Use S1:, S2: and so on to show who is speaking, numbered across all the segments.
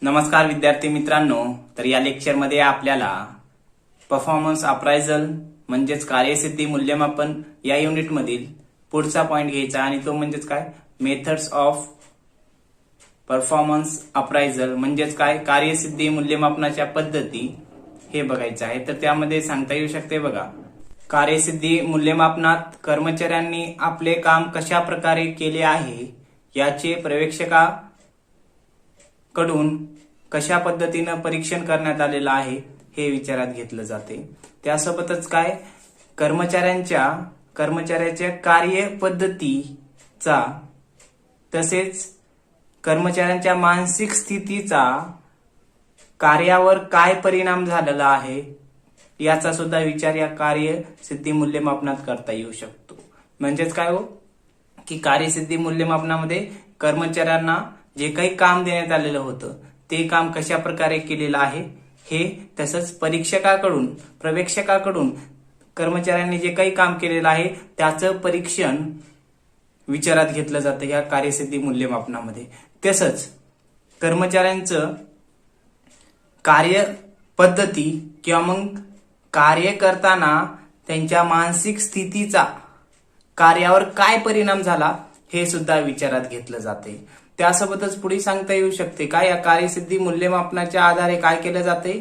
S1: नमस्कार विद्यार्थी मित्रांनो, तर या लेक्चरमध्ये आपल्याला परफॉर्मन्स अप्रायझल म्हणजेच कार्यसिद्धी मूल्यमापन या युनिटमधील पुढचा पॉइंट घ्यायचा आणि तो म्हणजेच काय मेथड्स ऑफ परफॉर्मन्स अप्रायझल म्हणजेच काय कार्यसिद्धी मूल्यमापनाच्या पद्धती हे बघायचं आहे। तर त्यामध्ये सांगता येऊ शकते बघा, कार्यसिद्धी मूल्यमापनात कर्मचाऱ्यांनी आपले काम कशा प्रकारे केले आहे याचे प्रवेक्षकाकडून कशा पद्धतीनं परीक्षण करण्यात आलेलं आहे हे विचारात घेतलं जाते। त्यासोबतच काय कर्मचाऱ्याच्या कार्यपद्धतीचा तसेच कर्मचाऱ्यांच्या मानसिक स्थितीचा कार्यावर काय परिणाम झालेला आहे याचा सुद्धा विचार या कार्यसिद्धी मूल्यमापनात करता येऊ शकतो। म्हणजेच काय हो की कार्यसिद्धी मूल्यमापनामध्ये कर्मचाऱ्यांना जे काही काम देण्यात आलेलं होतं ते काम कशा प्रकारे केलेलं आहे हे, तसंच प्रवेक्षकाकडून कर्मचाऱ्यांनी जे काही काम केलेलं आहे त्याचं परीक्षण विचारात घेतलं जातं या कार्यसिद्धी मूल्यमापनामध्ये। तसंच कर्मचाऱ्यांचं कार्यपद्धती किंवा मग कार्य करताना त्यांच्या मानसिक स्थितीचा कार्यावर काय परिणाम झाला हे सुद्धा विचारात घेतलं जाते। त्यासोबतच पुढे सांगता येऊ शकते काय या कार्यसिद्धी मूल्यमापनाच्या आधारे काय केलं जाते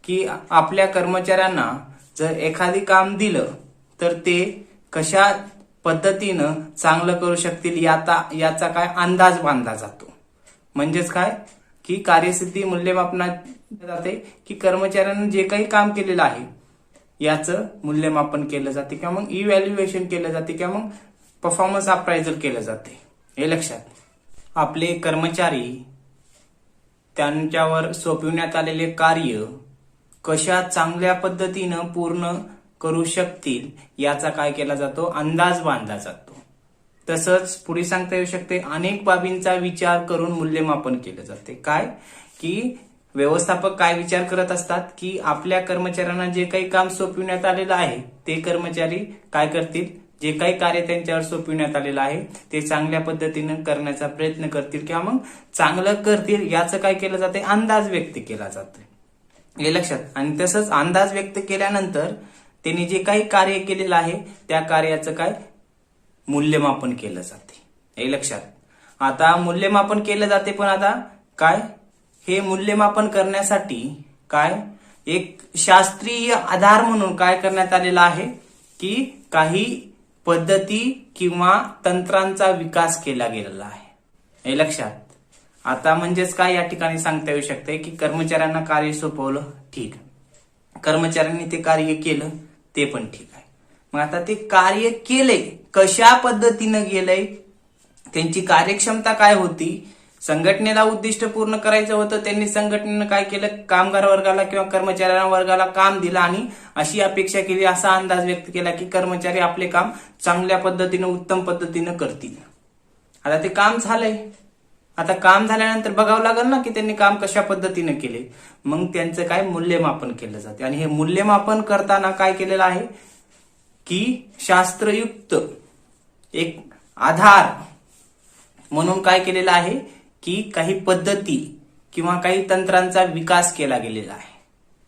S1: की आपल्या कर्मचाऱ्यांना जर एखादी काम दिलं तर ते कशा पद्धतीनं चांगलं करू शकतील याचा काय अंदाज बांधला जातो। म्हणजेच काय की कार्यसिद्धी मूल्यमापनात जाते की कर्मचाऱ्यांनी जे काही काम केलेलं आहे याचं मूल्यमापन केलं जाते किंवा मग इव्हॅल्युएशन केलं जाते किंवा मग परफॉर्मन्स अप्रायझल केलं जाते। हे लक्षात, आपले कर्मचारी त्यांच्यावर सोपविण्यात आलेले कार्य कशा चांगल्या पद्धतीनं पूर्ण करू शकतील याचा काय केला जातो, अंदाज बांधला जातो। तसंच पुढे सांगता येऊ शकते अनेक बाबींचा विचार करून मूल्यमापन केले जाते। काय की व्यवस्थापक काय विचार करत असतात की आपल्या कर्मचाऱ्यांना जे काही काम सोपविण्यात आलेलं आहे ते कर्मचारी काय करतील, जे काही कार्य त्यांच्यावर सोपविण्यात आलेलं आहे ते चांगल्या पद्धतीनं करण्याचा प्रयत्न करतील किंवा मग चांगलं करतील याचं काय केलं जाते, अंदाज व्यक्त केला जातो। हे लक्षात, आणि तसंच अंदाज व्यक्त केल्यानंतर त्यांनी जे काही कार्य केलेलं आहे त्या कार्याचं काय मूल्यमापन केलं जाते। हे लक्षात, आता मूल्यमापन केलं जाते पण आता काय हे मूल्यमापन करण्यासाठी काय एक शास्त्रीय आधार म्हणून काय करण्यात आलेला आहे की काही पद्धती किंवा तंत्रांचा विकास केला गेलेला आहे। हे लक्षात, आता म्हणजेच काय या ठिकाणी सांगता येऊ शकते की कर्मचाऱ्यांना कार्य सोपवलं, ठीक, कर्मचाऱ्यांनी ते कार्य केलं ते पण ठीक आहे। मग आता ते कार्य केले कशा पद्धतीनं गेलंय, त्यांची कार्यक्षमता काय होती, संघटनेला उद्दिष्ट पूर्ण करायचं होतं, त्यांनी संघटनेनं काय केलं, कामगार वर्गाला किंवा कर्मचाऱ्यांना वर्गाला काम दिलं आणि अशी अपेक्षा केली, असा अंदाज व्यक्त केला की कर्मचारी आपले काम चांगल्या पद्धतीनं उत्तम पद्धतीनं करतील। आता ते काम झालंय, आता काम झाल्यानंतर बघावं लागेल ना की त्यांनी काम कशा पद्धतीनं केले, मग त्यांचं काय मूल्यमापन केलं जाते। आणि हे मूल्यमापन करताना काय केलेलं आहे की शास्त्रयुक्त एक आधार म्हणून काय केलेलं आहे की काही पद्धती किंवा काही तंत्रांचा विकास केला गेलेला आहे,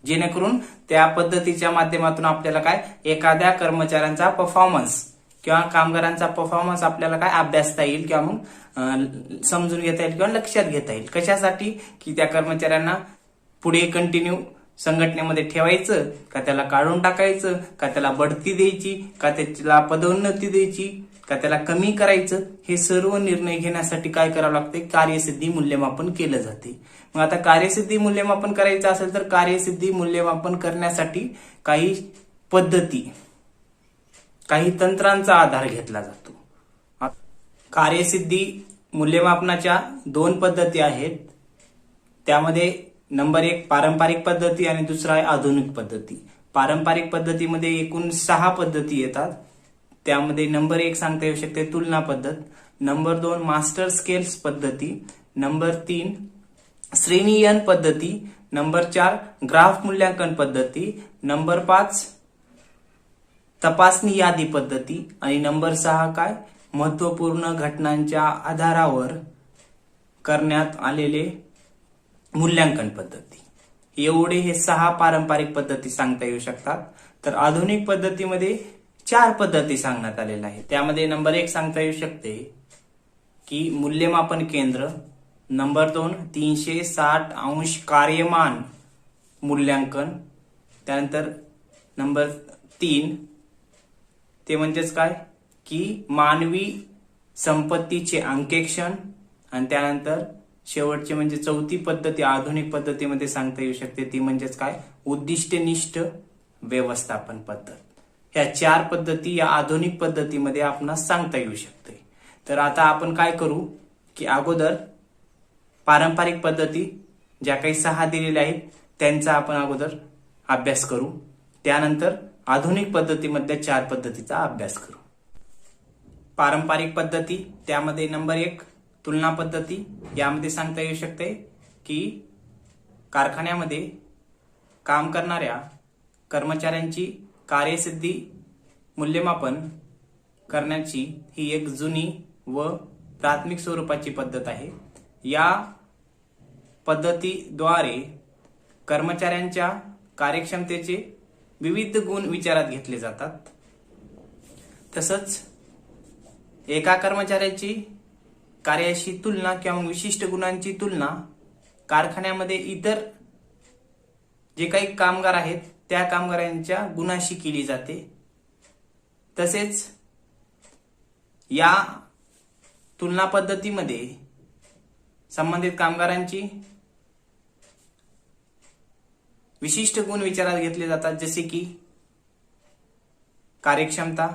S1: जेणेकरून त्या पद्धतीच्या माध्यमातून आपल्याला काय एखाद्या कर्मचाऱ्यांचा परफॉर्मन्स किंवा कामगारांचा परफॉर्मन्स आपल्याला काय अभ्यासता येईल किंवा मग समजून घेता येईल किंवा लक्षात घेता येईल। कशासाठी की त्या कर्मचाऱ्यांना पुढे कंटिन्यू संघटनेमध्ये ठेवायचं का त्याला काढून टाकायचं, का त्याला बढती द्यायची, का त्याला पदोन्नती द्यायची, का त्याला कमी करायचं, हे सर्व निर्णय घेण्यासाठी काय करावं लागते, कार्यसिद्धी मूल्यमापन केलं जाते। मग आता कार्यसिद्धी मूल्यमापन करायचं असेल तर कार्यसिद्धी मूल्यमापन करण्यासाठी काही पद्धती, काही तंत्रांचा आधार घेतला जातो। कार्यसिद्धी मूल्यमापनाच्या दोन पद्धती आहेत, त्यामध्ये नंबर 1 पारंपरिक पद्धती आणि दुसरा आहे आधुनिक पद्धती। पारंपरिक पद्धतीमध्ये एकूण 6 पद्धती येतात, त्यामध्ये नंबर 1 सांगता येऊ शकते तुलना पद्धत, नंबर 2 मास्टर स्केल्स पद्धती, नंबर 3 श्रेणीयन पद्धती, नंबर 4 ग्राफ मूल्यांकन पद्धती, नंबर 5 तपासणी यादी पद्धती आणि नंबर 6 काय महत्वपूर्ण घटनांच्या आधारावर करण्यात आलेले मूल्यांकन पद्धती. एवढे हे 6 पारंपरिक पद्धती सांगता येऊ शकतात. तर आधुनिक पद्धतीमध्ये 4 पद्धती सांगण्यात आलेल्या आहेत. त्यामध्ये नंबर 1 सांगता येऊ शकते की मूल्यमापन केंद्र. नंबर 2 360 अंश कार्यमान मूल्यांकन. त्यानंतर नंबर 3 ते म्हणजेच काय की मानवी संपत्तीचे अंकेक्षण. आणि त्यानंतर शेवटचे म्हणजे चौथी पद्धती आधुनिक पद्धतीमध्ये सांगता येऊ शकते ती म्हणजेच काय उद्दिष्टनिष्ठ व्यवस्थापन पद्धत. ह्या 4 पद्धती या आधुनिक पद्धतीमध्ये आपणास सांगता येऊ शकते. तर आता आपण काय करू की अगोदर पारंपरिक पद्धती ज्या काही 6 दिलेल्या आहेत त्यांचा आपण अगोदर अभ्यास करू. त्यानंतर आधुनिक पद्धतीमधल्या 4 पद्धतीचा अभ्यास करू. पारंपरिक पद्धती त्यामध्ये नंबर 1 तुलना पद्धती. यामध्ये सांगता येऊ शकते की कारखान्यामध्ये काम करणाऱ्या कर्मचाऱ्यांची कार्यसिद्धी मूल्यमापन करण्याची ही एक जुनी व प्राथमिक स्वरूपाची पद्धत आहे. या पद्धतीद्वारे कर्मचाऱ्यांच्या कार्यक्षमतेचे विविध गुण विचारात घेतले जातात. तसंच एका कर्मचाऱ्याची कार्याशी तुलना किंवा विशिष्ट गुणांची तुलना कारखान्यामध्ये इतर जे काही कामगार आहेत त्या कामगारांच्या गुणाशी केली जाते. तसेच या तुलना पद्धतीमध्ये संबंधित कामगारांची विशिष्ट गुण विचारात घेतले जातात, जसे की कार्यक्षमता,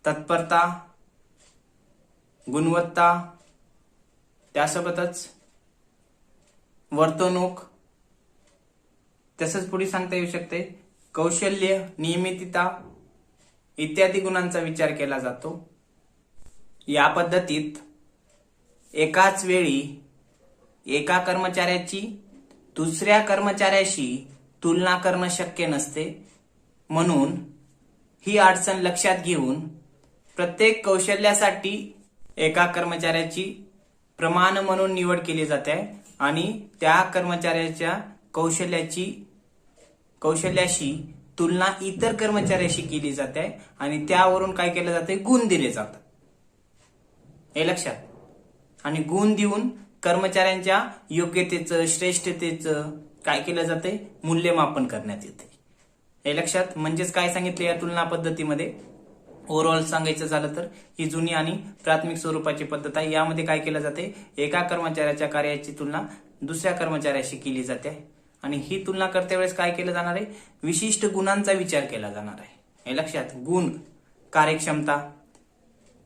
S1: तत्परता, गुणवत्ता, त्यासोबतच वर्तणूक. तसंच पुढे सांगता येऊ शकते कौशल्य, नियमितता इत्यादी गुणांचा विचार केला जातो. या पद्धतीत एकाच वेळी एका कर्मचाऱ्याची दुसऱ्या कर्मचाऱ्याशी तुलना करणं शक्य नसते. म्हणून ही अडचण लक्षात घेऊन प्रत्येक कौशल्यासाठी एका कर्मचाऱ्याची प्रमाण म्हणून निवड केली जाते आणि त्या कर्मचाऱ्याच्या कौशल्याशी तुलना इतर कर्मचाऱ्याशी केली जाते आणि त्यावरून काय केलं जाते गुण दिले जातात. हे लक्षात. आणि गुण देऊन कर्मचाऱ्यांच्या योग्यतेचं श्रेष्ठतेचं काय केलं जाते मूल्यमापन करण्यात येते. हे लक्षात. म्हणजेच काय सांगितले या तुलना पद्धतीमध्ये ओव्हरऑल सांगायचं झालं तर ही जुनी आणि प्राथमिक स्वरूपाची पद्धत आहे. यामध्ये काय केलं जाते एका कर्मचाऱ्याच्या कार्याची तुलना दुसऱ्या कर्मचाऱ्याशी केली जाते आणि ही तुलना करते वेळेस काय केलं जाणार आहे विशिष्ट गुणांचा विचार केला जाणार आहे. हे लक्षात. गुण कार्यक्षमता,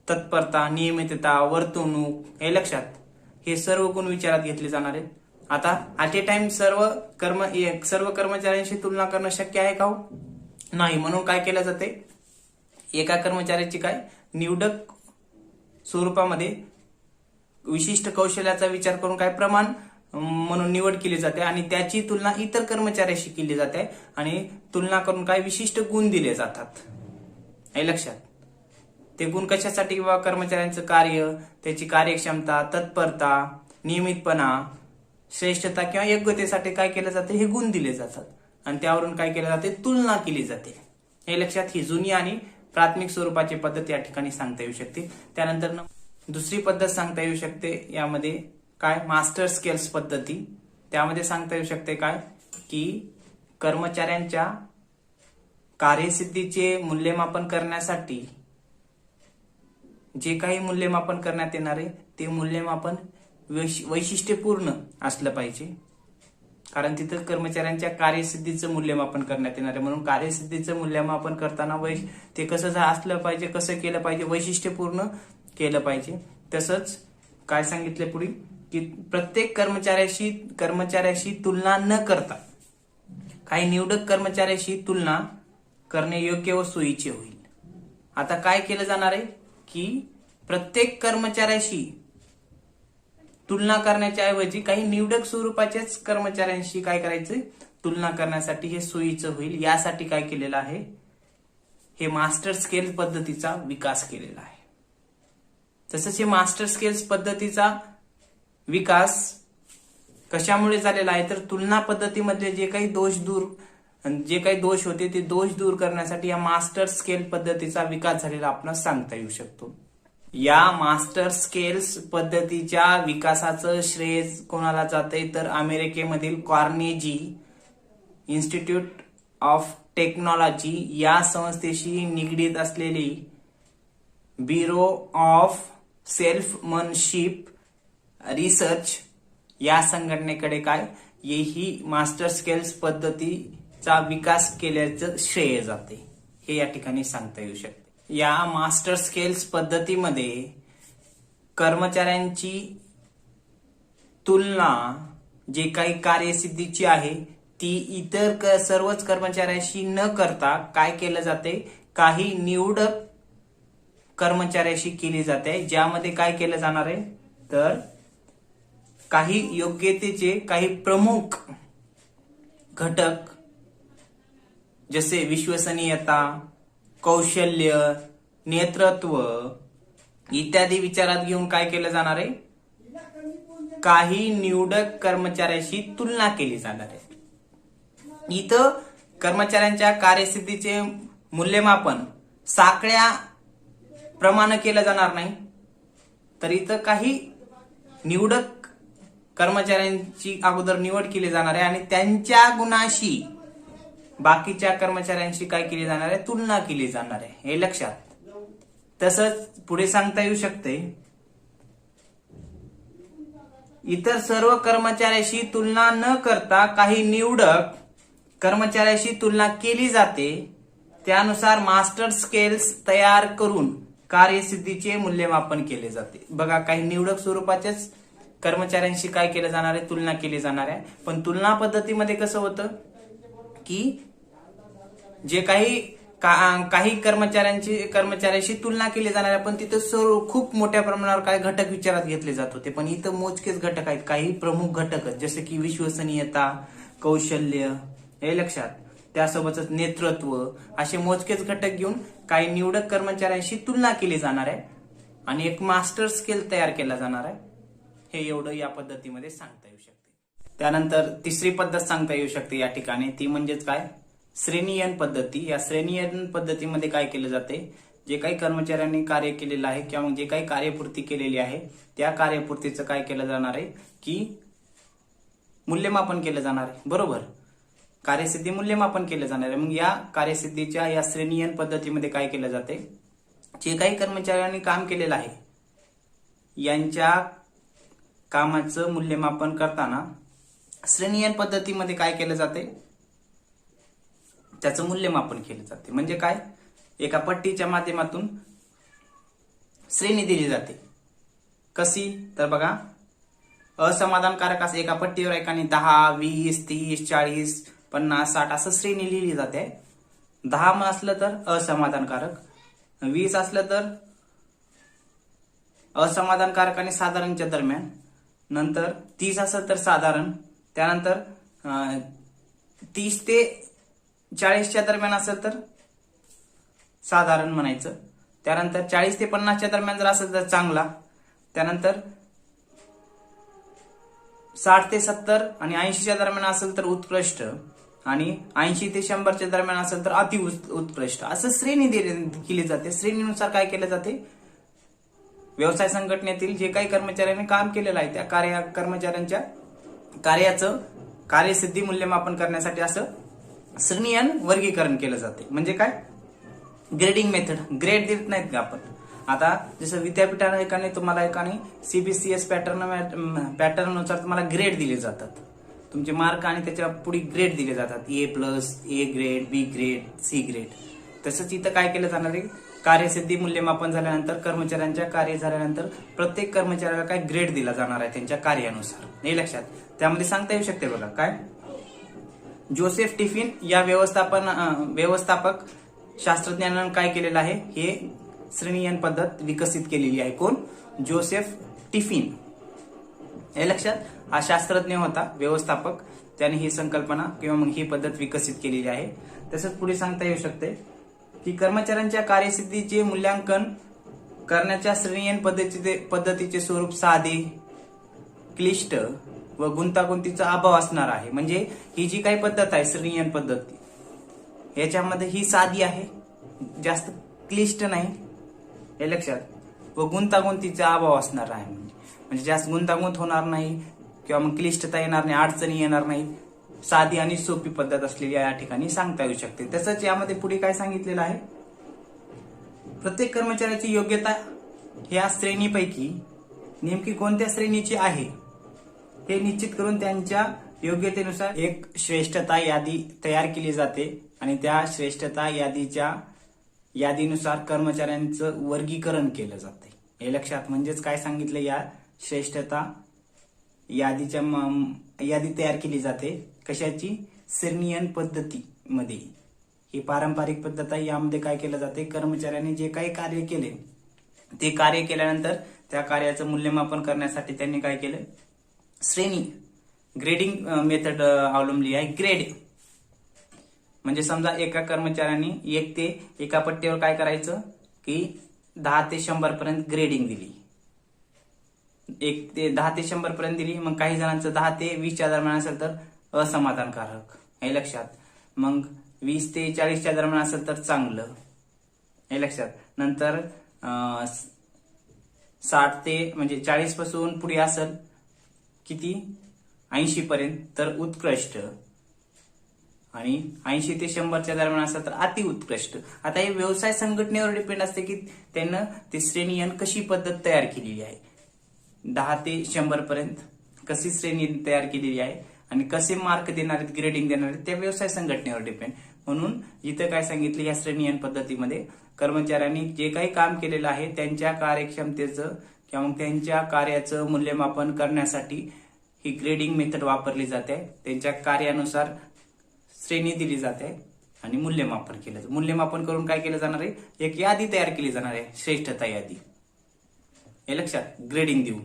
S1: तत्परता, नियमितता, वर्तणूक हे लक्षात. हे सर्व गुण विचारात घेतले जाणार आहेत. आता ऍट ए टाइम सर्व कर्मचाऱ्यांशी तुलना करणं शक्य आहे का? नाही. म्हणून काय केलं जाते एका कर्मचाऱ्याची काय निवडक स्वरूपामध्ये विशिष्ट कौशल्याचा विचार करून काय प्रमाण म्हणून निवड केली जाते आणि त्याची तुलना इतर कर्मचाऱ्याशी केली जाते आणि तुलना करून काय विशिष्ट गुण दिले जातात. हे लक्षात. ते गुण कशासाठी किंवा कर्मचाऱ्यांचं कार्य, त्याची कार्यक्षमता, तत्परता, नियमितपणा, श्रेष्ठता किंवा योग्यतेसाठी काय केलं जाते हे गुण दिले जातात आणि त्यावरून काय केलं जाते तुलना केली जाते. हे लक्षात. ही जुनी आणि प्राथमिक स्वरूपाची पद्धत या ठिकाणी सांगता येऊ शकते. त्यानंतर दुसरी पद्धत सांगता येऊ शकते यामध्ये काय मास्टर स्केल्स पद्धती. त्यामध्ये सांगता येऊ शकते काय की कर्मचाऱ्यांच्या कार्यसिद्धीचे मूल्यमापन करण्यासाठी जे काही मूल्यमापन करण्यात येणार आहे ते मूल्यमापन वैशिष्ट्यपूर्ण असलं पाहिजे. कारण तिथं कर्मचाऱ्यांच्या कार्यसिद्धीचं मूल्यमापन करण्यात येणार आहे. म्हणून कार्यसिद्धीचं मूल्यमापन करताना ते कसं असलं पाहिजे, कसं केलं पाहिजे, वैशिष्ट्यपूर्ण केलं पाहिजे. तसंच काय सांगितलं पुढे की प्रत्येक कर्मचाऱ्याशी तुलना न करता काही निवडक कर्मचाऱ्याशी तुलना करणे योग्य व सोयीचे होईल. आता काय केलं जाणार आहे की प्रत्येक कर्मचाऱ्याशी तुलना करण्याच्या ऐवजी काही निवडक स्वरूपाच्याच कर्मचाऱ्यांशी काय करायचं तुलना करण्यासाठी हे सोयीचं होईल. यासाठी काय केलेलं आहे हे मास्टर स्केल पद्धतीचा विकास केलेला आहे. तसंच हे मास्टर स्केल्स पद्धतीचा विकास कशामुळे झालेला आहे तर तुलना पद्धतीमध्ये जे काही दोष होते ते दोष दूर करण्यासाठी या मास्टर स्केल पद्धतीचा विकास झालेला आपल्याला सांगता येऊ शकतो. या मास्टर स्केल्स पद्धतीच्या विकासाचं श्रेय कोणाला जाते तर अमेरिकेमधील कार्नेजी इन्स्टिट्यूट ऑफ टेक्नॉलॉजी या संस्थेशी निगडीत असलेली ब्युरो ऑफ सेल्फमनशिप रिसर्च या संघटनेकडे ही मास्टर स्केल्स पद्धतीचा विकास केल्याचं श्रेय जाते, हे या ठिकाणी सांगता येऊ शकते. या मास्टर स्केल्स पद्धतीमध्ये कर्मचाऱ्यांची तुलना जे काही कार्यसिद्धीची आहे ती इतर सर्वच कर्मचाऱ्यांशी न करता काय केलं जाते, काही निवडक कर्मचाऱ्याशी केली जाते, ज्यामध्ये काय केलं जाणार आहे तर काही योग्यतेचे काही प्रमुख घटक जसे विश्वसनीयता, कौशल्य, नेतृत्व इत्यादी विचारात घेऊन काय केलं जाणार आहे, काही निवडक कर्मचाऱ्याशी तुलना केली जाणार आहे. इथं कर्मचाऱ्यांच्या कार्यसिद्धीचे मूल्यमापन साखळ्या प्रमाणे केलं जाणार नाही, तर इथं काही निवडक कर्मचाऱ्यांची अगोदर निवड केली जाणार आहे आणि त्यांच्या गुणाशी बाकीच्या कर्मचाऱ्यांशी काय केली जाणार आहे, तुलना केली जाणार आहे, हे लक्षात. तसंच पुढे सांगता येऊ शकते इतर सर्व कर्मचाऱ्याशी तुलना न करता काही निवडक कर्मचाऱ्याशी तुलना केली जाते, त्यानुसार मास्टर स्केल्स तयार करून कार्यसिद्धीचे मूल्यमापन केले जाते. बघा, काही निवडक स्वरूपाच्याच कर्मचाऱ्यांशी काय केलं जाणार आहे, तुलना केली जाणार आहे. पण तुलना पद्धतीमध्ये कसं होतं की जे काही कर्मचाऱ्याशी तुलना केली जाणार आहे, पण तिथं सर्व खूप मोठ्या प्रमाणावर काही घटक विचारात घेतले जात होते. पण इथं मोजकेच घटक आहेत, काही प्रमुख घटक जसे की विश्वसनीयता, कौशल्य, हे लक्षात, त्यासोबतच नेतृत्व, असे मोजकेच घटक घेऊन काही निवडक कर्मचाऱ्यांशी तुलना केली जाणार आहे आणि एक मास्टर स्केल तयार केला जाणार आहे. हे एवढं या पद्धतीमध्ये सांगता येऊ शकते. त्यानंतर तिसरी पद्धत सांगता येऊ शकते या ठिकाणी, ती म्हणजेच काय, श्रेणीयन पद्धती. या श्रेणीयन पद्धतीमध्ये काय केलं जाते, जे काही कर्मचाऱ्यांनी कार्य केलेलं आहे किंवा जे काही कार्यपूर्ती केलेली आहे त्या कार्यपूर्तीचं काय केलं जाणार आहे की मूल्यमापन केलं जाणार आहे. बरोबर, कार्यसिद्धी मूल्यमापन केलं जाणार आहे. मग या कार्यसिद्धीच्या या श्रेणीयन पद्धतीमध्ये काय केलं जाते, जे काही कर्मचाऱ्यांनी काम केलेलं आहे यांच्या कामाचं मूल्यमापन करताना श्रेणीयन पद्धतीमध्ये काय केलं जाते, त्याचं मूल्यमापन केलं जाते. म्हणजे काय, एका पट्टीच्या माध्यमातून श्रेणी दिली जाते. कशी तर बघा, असमाधानकारक असं एका पट्टीवर एकाने 10, 20, 30, 40, 50, 60 असं श्रेणी लिहिली जाते. 10 असलं तर असमाधानकारक, 20 असलं तर असमाधानकारक आणि साधारणच्या दरम्यान, नंतर 30 असेल तर साधारण, त्यानंतर 30 ते 40च्या दरम्यान असेल तर साधारण म्हणायचं, त्यानंतर 40 ते 50च्या दरम्यान जर असेल तर चांगला, त्यानंतर 60 ते 70 आणि 80च्या दरम्यान असेल तर उत्कृष्ट, आणि 80 ते 100च्या दरम्यान असेल तर अति उत्कृष्ट, असं श्रेणी केली जाते. श्रेणीनुसार काय केलं जाते, व्यवसाय संघटनेतील जे काही कर्मचाऱ्यांनी काम केलेलं आहे त्या कर्मचाऱ्यांच्या कार्याचं कार्यसिद्धी मूल्यमापन करण्यासाठी असं श्रेणीयन वर्गीकरण केलं जाते. म्हणजे काय, ग्रेडिंग मेथड, ग्रेड देत नाहीत का आपण. आता जसं विद्यापीठाने एकाने तुम्हाला सीबीसीएस पॅटर्ननुसार तुम्हाला ग्रेड दिले जातात, तुमचे मार्क आणि त्याच्या पुढे ग्रेड दिले जातात, A+, A grade, B grade, C grade. तसंच इथं काय केलं जाणार आहे, कार्यसिद्धी मूल्यमापन झाल्यानंतर, कर्मचाऱ्यांच्या कार्य झाल्यानंतर प्रत्येक कर्मचाऱ्याला काय ग्रेड दिला जाणार आहे त्यांच्या कार्यानुसार, हे लक्षात. त्यामध्ये सांगता येऊ शकते बघा काय, जोसेफ टिफिन या व्यवस्थापक शास्त्रज्ञांना काय केलेलं आहे, हे श्रेणीयन पद्धत विकसित केलेली आहे. कोण, जोसेफ टिफिन, हे लक्षात. हा शास्त्रज्ञ होता, व्यवस्थापक, त्याने ही संकल्पना किंवा मग ही पद्धत विकसित केलेली आहे. तसंच पुढे सांगता येऊ शकते की कर्मचाऱ्यांच्या कार्यसिद्धीचे मूल्यांकन करण्याच्या श्रेणीयन पद्धतीचे स्वरूप साधे, क्लिष्ट व गुंतागुंतीचा अभाव असणार आहे. म्हणजे ही जी काही पद्धत आहे श्रेणीयन पद्धती, याच्यामध्ये ही साधी आहे, जास्त क्लिष्ट नाही, हे लक्षात, व गुंतागुंतीचा अभाव असणार आहे. म्हणजे जास्त गुंतागुंत होणार नाही किंवा मग क्लिष्टता येणार नाही, अडचणी येणार नाही, साधी आणि सोपी पद्धत असलेली या ठिकाणी सांगता येऊ शकते. तसंच यामध्ये पुढे काय सांगितलेलं आहे, प्रत्येक कर्मचाऱ्याची योग्यता ह्या श्रेणीपैकी नेमकी कोणत्या श्रेणीची आहे हे निश्चित करून त्यांच्या योग्यतेनुसार एक श्रेष्ठता यादी तयार केली जाते आणि त्या श्रेष्ठता यादीनुसार कर्मचाऱ्यांचं वर्गीकरण केलं जाते. हे लक्षात, म्हणजेच काय सांगितलं, या श्रेष्ठता यादी तयार केली जाते. कशाची? श्रेणीयन पद्धतीमध्ये. ही पारंपरिक पद्धत आहे. यामध्ये काय केलं जाते, कर्मचाऱ्यांनी जे काही कार्य केले ते कार्य केल्यानंतर त्या कार्याचं मूल्यमापन करण्यासाठी त्यांनी काय केलं, श्रेणी ग्रेडिंग मेथड अवलंबली आहे. ग्रेड म्हणजे समजा एका कर्मचाऱ्यांनी एका पट्टीवर काय करायचं की 10 ते 100 पर्यंत ग्रेडिंग दिली, 10 ते 100 पर्यंत दिली. मग काही जणांचं 10 ते 20च्या दरम्यान असेल तर असमाधानकारक, हे लक्षात. मग 20 ते 40च्या दरम्यान असेल तर चांगलं, हे लक्षात. नंतर 60 ते म्हणजे 40 पासून पुढे असेल किती, 80 पर्यंत तर उत्कृष्ट, आणि 80 ते 100च्या दरम्यान असेल तर अति उत्कृष्ट. आता हे व्यवसाय संघटनेवर डिपेंड असते की त्यानं ती श्रेणीयन कशी पद्धत तयार केलेली आहे, 10 ते 100 पर्यंत कशी श्रेणी तयार केलेली आहे आणि कसे मार्क देणार आहेत, ग्रेडिंग देणार आहेत, त्या व्यवसाय संघटनेवर डिपेंड. म्हणून इथं काय सांगितलं, या श्रेणीयन पद्धतीमध्ये कर्मचाऱ्यांनी जे काही काम केलेलं आहे त्यांच्या कार्यक्षमतेचं किंवा मग त्यांच्या कार्याचं मूल्यमापन करण्यासाठी ही ग्रेडिंग मेथड वापरली जाते. त्यांच्या कार्यानुसार श्रेणी दिली जाते आणि मूल्यमापन केलं जातं. मूल्यमापन करून काय केलं जाणार आहे, एक यादी तयार केली जाणार आहे, श्रेष्ठता यादी, हे लक्षात, ग्रेडिंग देऊ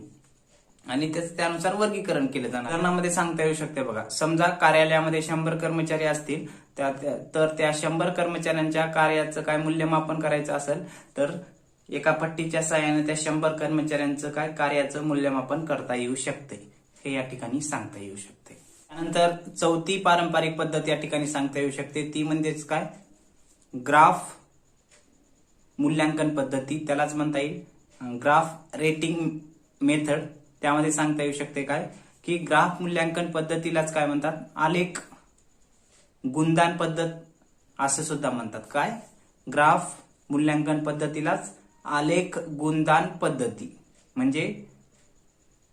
S1: आणि त्यानुसार वर्गीकरण केलं जाणार. उदाहरणामध्ये सांगता येऊ शकते बघा, समजा कार्यालयामध्ये 100 कर्मचारी असतील तर त्या 100 कर्मचाऱ्यांच्या कार्याचं काय मूल्यमापन करायचं असेल तर एका पट्टीच्या सहाय्याने त्या 100 कर्मचाऱ्यांचं काय कार्याचं मूल्यमापन करता येऊ शकते, हे या ठिकाणी सांगता येऊ शकते. त्यानंतर चौथी पारंपरिक पद्धत या ठिकाणी सांगता येऊ शकते, ती म्हणजेच काय, ग्राफ मूल्यांकन पद्धती, त्यालाच म्हणता येईल ग्राफ रेटिंग मेथड. त्यामध्ये सांगता येऊ शकते काय की ग्राफ मूल्यांकन पद्धतीलाच काय म्हणतात, आलेख गुणदान पद्धत असं सुद्धा म्हणतात. काय, ग्राफ मूल्यांकन पद्धतीलाच आलेख गुणदान पद्धती. म्हणजे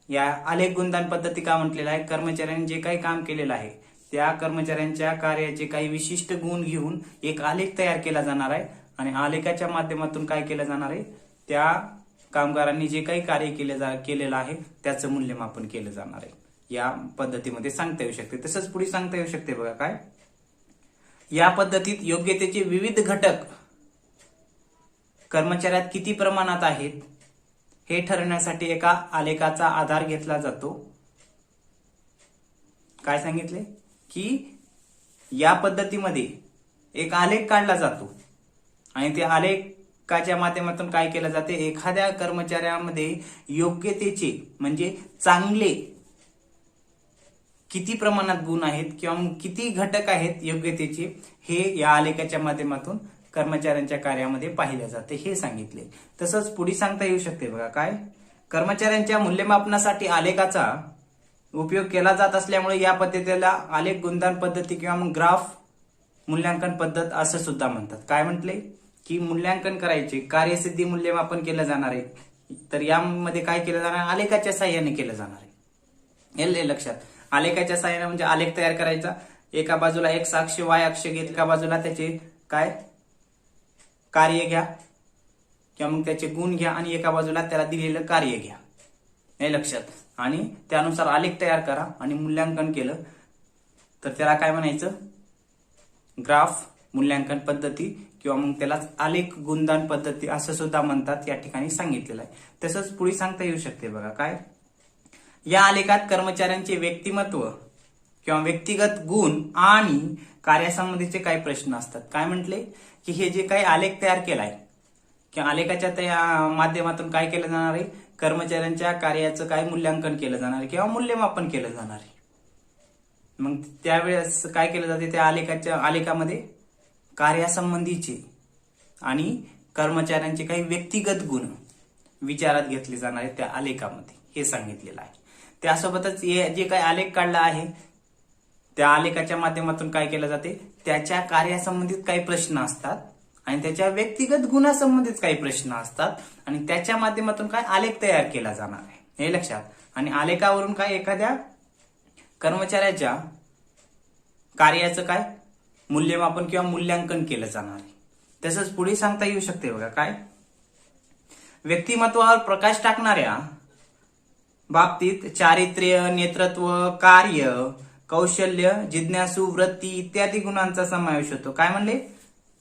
S1: या आलेख गुणदान पद्धती का म्हटलेलं आहे, कर्मचाऱ्यांनी जे काही काम केलेलं आहे त्या कर्मचाऱ्यांच्या कार्याचे काही विशिष्ट गुण घेऊन एक आलेख तयार केला जाणार आहे आणि आलेखाच्या माध्यमातून काय केलं जाणार आहे, त्या कामगारांनी जे काही कार्य केलेलं आहे त्याचं मूल्यमापन केलं जाणार आहे. या पद्धतीमध्ये सांगता येऊ शकते. तसंच पुढे सांगता येऊ शकते बघा, काय, या पद्धतीत योग्यतेचे विविध घटक कर्मचाऱ्यात किती प्रमाणात आहेत हे ठरवण्यासाठी एका आलेखाचा आधार घेतला जातो. काय सांगितले की या पद्धतीमध्ये एक आलेख काढला जातो आणि ते आलेखाच्या माध्यमातून काय केलं जाते, एखाद्या कर्मचाऱ्यामध्ये योग्यतेचे म्हणजे चांगले किती प्रमाणात गुण आहेत किंवा किती घटक आहेत योग्यतेचे, हे या आलेखाच्या माध्यमातून कर्मचाऱ्यांच्या कार्यामध्ये पाहिले जाते, हे सांगितले. तसंच पुढे सांगता येऊ शकते बघा, काय, कर्मचाऱ्यांच्या मूल्यमापनासाठी आलेखाचा उपयोग केला जात असल्यामुळे या पद्धतीला आलेख गुणदान पद्धती किंवा मग ग्राफ मूल्यांकन पद्धत असं सुद्धा म्हणतात. काय म्हटले की मूल्यांकन करायचे, कार्यसिद्धी मूल्यमापन केलं जाणार आहे, तर यामध्ये काय केलं जाणार, आलेखाच्या साहाय्याने केलं जाणार आहे. हे लक्षात, आलेखाच्या साहाय्याने म्हणजे आलेख तयार करायचा, एका बाजूला एक्स अक्ष वाय अक्ष घेत, एका बाजूला त्याचे काय कार्य घ्या किंवा मग त्याचे गुण घ्या आणि एका बाजूला त्याला दिलेलं कार्य घ्या, हे लक्षात, आणि त्यानुसार आलेख तयार करा आणि मूल्यांकन केलं तर त्याला काय म्हणायचं, ग्राफ मूल्यांकन पद्धती किंवा मग त्यालाच आलेख गुणदान पद्धती असं सुद्धा म्हणतात, या ठिकाणी सांगितलेलं आहे. तसंच पुढे सांगता येऊ शकते बघा, काय, या आलेखात कर्मचाऱ्यांचे व्यक्तिमत्व किंवा व्यक्तिगत गुण आणि कार्यासंबंधीचे काही प्रश्न असतात. काय म्हटले की हे जे काही आलेख तयार केलाय किंवा आलेखाच्या त्या माध्यमातून काय केलं जाणार आहे कर्मचाऱ्यांच्या कार्याचं काय मूल्यांकन केलं जाणार आहे किंवा मूल्यमापन केलं जाणार आहे. मग त्यावेळेस काय केलं जाते, त्या आलेखामध्ये कार्यासंबंधीचे आणि कर्मचाऱ्यांचे काही व्यक्तिगत गुण विचारात घेतले जाणार आहेत त्या आलेखामध्ये, हे सांगितलेलं आहे. त्यासोबतच जे काही आलेख काढला आहे त्या आलेखाच्या माध्यमातून काय केलं जाते, त्याच्या कार्यासंबंधित काही प्रश्न असतात आणि त्याच्या व्यक्तिगत गुणासंबंधित काही प्रश्न असतात आणि त्याच्या माध्यमातून काय आलेख तयार केला जाणार आहे, हे लक्षात. आणि आलेखावरून काय एखाद्या कर्मचाऱ्याच्या कार्याचं काय मूल्यमापन किंवा मूल्यांकन केलं जाणार आहे. तसंच पुढे सांगता येऊ शकते बघा, काय व्यक्तिमत्वावर प्रकाश टाकणाऱ्या बाबतीत चारित्र्य, नेतृत्व, कार्य, कौशल्य, जिज्ञासू वृत्ती इत्यादी गुणांचा समावेश होतो. काय म्हणले,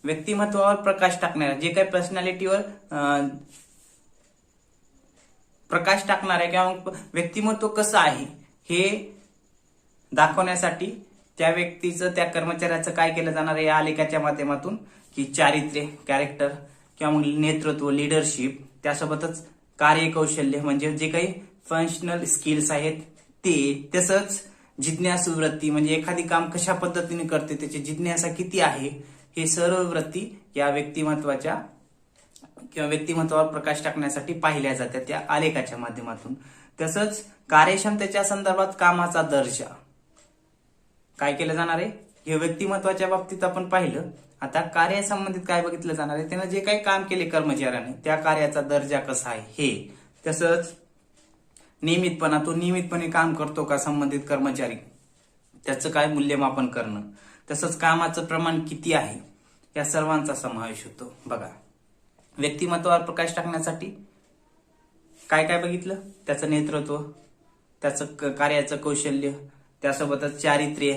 S1: व्यक्तिमत्वावर प्रकाश टाकणाऱ्या, जे काही पर्सनॅलिटीवर प्रकाश टाकणाऱ्या किंवा व्यक्तिमत्व कसं आहे हे दाखवण्यासाठी त्या व्यक्तीचं, त्या कर्मचाऱ्याचं काय केलं जाणार आहे या आलेखाच्या माध्यमातून, की चारित्र्य, कॅरेक्टर किंवा मग नेतृत्व, लिडरशिप, त्यासोबतच कार्यकौशल्य म्हणजे जे काही फंक्शनल स्किल्स आहेत ते, तसंच जिज्ञासू वृत्ती म्हणजे एखादी काम कशा पद्धतीने करते त्याची जिज्ञासा किती आहे, हे सर्व वृत्ती या व्यक्तिमत्वाच्या किंवा व्यक्तिमत्वावर प्रकाश टाकण्यासाठी पाहिल्या जातात त्या आलेखाच्या माध्यमातून. तसंच कार्यक्षमतेच्या संदर्भात कामाचा दर्जा काय केलं जाणार आहे, हे व्यक्तिमत्वाच्या बाबतीत आपण पाहिलं. आता कार्यासंबंधित काय बघितलं जाणार आहे, त्यानं जे काही काम केले कर्मचाऱ्याने त्या कार्याचा दर्जा कसा आहे हे. तसंच नियमितपणा, तो नियमितपणे काम करतो का संबंधित कर्मचारी, त्याचं काय मूल्यमापन करणं. तसंच कामाचं प्रमाण किती आहे, या सर्वांचा समावेश होतो. बघा, व्यक्तिमत्वावर प्रकाश टाकण्यासाठी काय काय बघितलं, त्याचं नेतृत्व, त्याचं कार्याचं कौशल्य, त्यासोबतच चारित्र्य,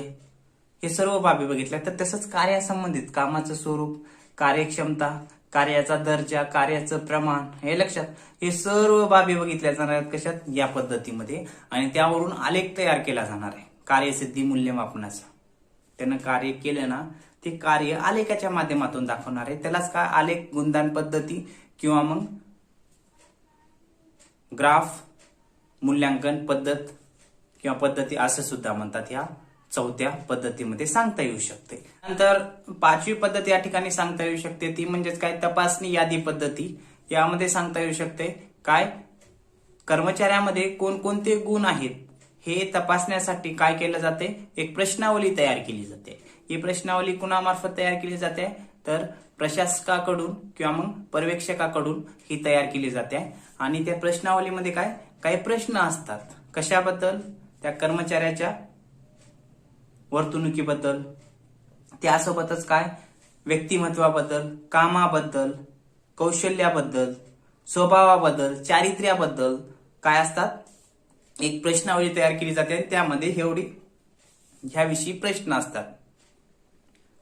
S1: हे सर्व बाबी बघितल्या. तर तसंच कार्यासंबंधित कामाचं स्वरूप, कार्यक्षमता, कार्याचा दर्जा, कार्याचं प्रमाण, हे लक्षात, हे सर्व बाबी बघितल्या जाणार आहेत कशात, या पद्धतीमध्ये. आणि त्यावरून आलेख तयार केला जाणार आहे कार्यसिद्धी मूल्यमापनाचा. त्यानं कार्य केलं ना, ते कार्य आलेखाच्या माध्यमातून दाखवणार आहे. त्यालाच काय आलेख गुणदान पद्धती किंवा मग ग्राफ मूल्यांकन पद्धत किंवा पद्धती असं सुद्धा म्हणतात. ह्या चौथ्या पद्धतीमध्ये सांगता येऊ शकते. नंतर पाचवी पद्धत या ठिकाणी सांगता येऊ शकते, ती म्हणजेच काय, तपासणी यादी पद्धती. यामध्ये सांगता येऊ शकते काय, कर्मचाऱ्यामध्ये कोणकोणते गुण आहेत हे तपासण्यासाठी काय केलं जाते, एक प्रश्नावली तयार केली जाते. ही प्रश्नावली कुणामार्फत तयार केली जाते, तर प्रशासकाकडून किंवा मग पर्यवेक्षकाकडून ही तयार केली जाते. आणि त्या प्रश्नावलीमध्ये काय काही प्रश्न असतात, कशाबद्दल, त्या कर्मचाऱ्याच्या वर्तणुकीबद्दल, त्यासोबतच काय व्यक्तिमत्वाबद्दल, कामाबद्दल, कौशल्याबद्दल, स्वभावाबद्दल, चारित्र्याबद्दल काय असतात, एक प्रश्नावली तयार केली जाते. त्यामध्ये ह्याविषयी प्रश्न असतात.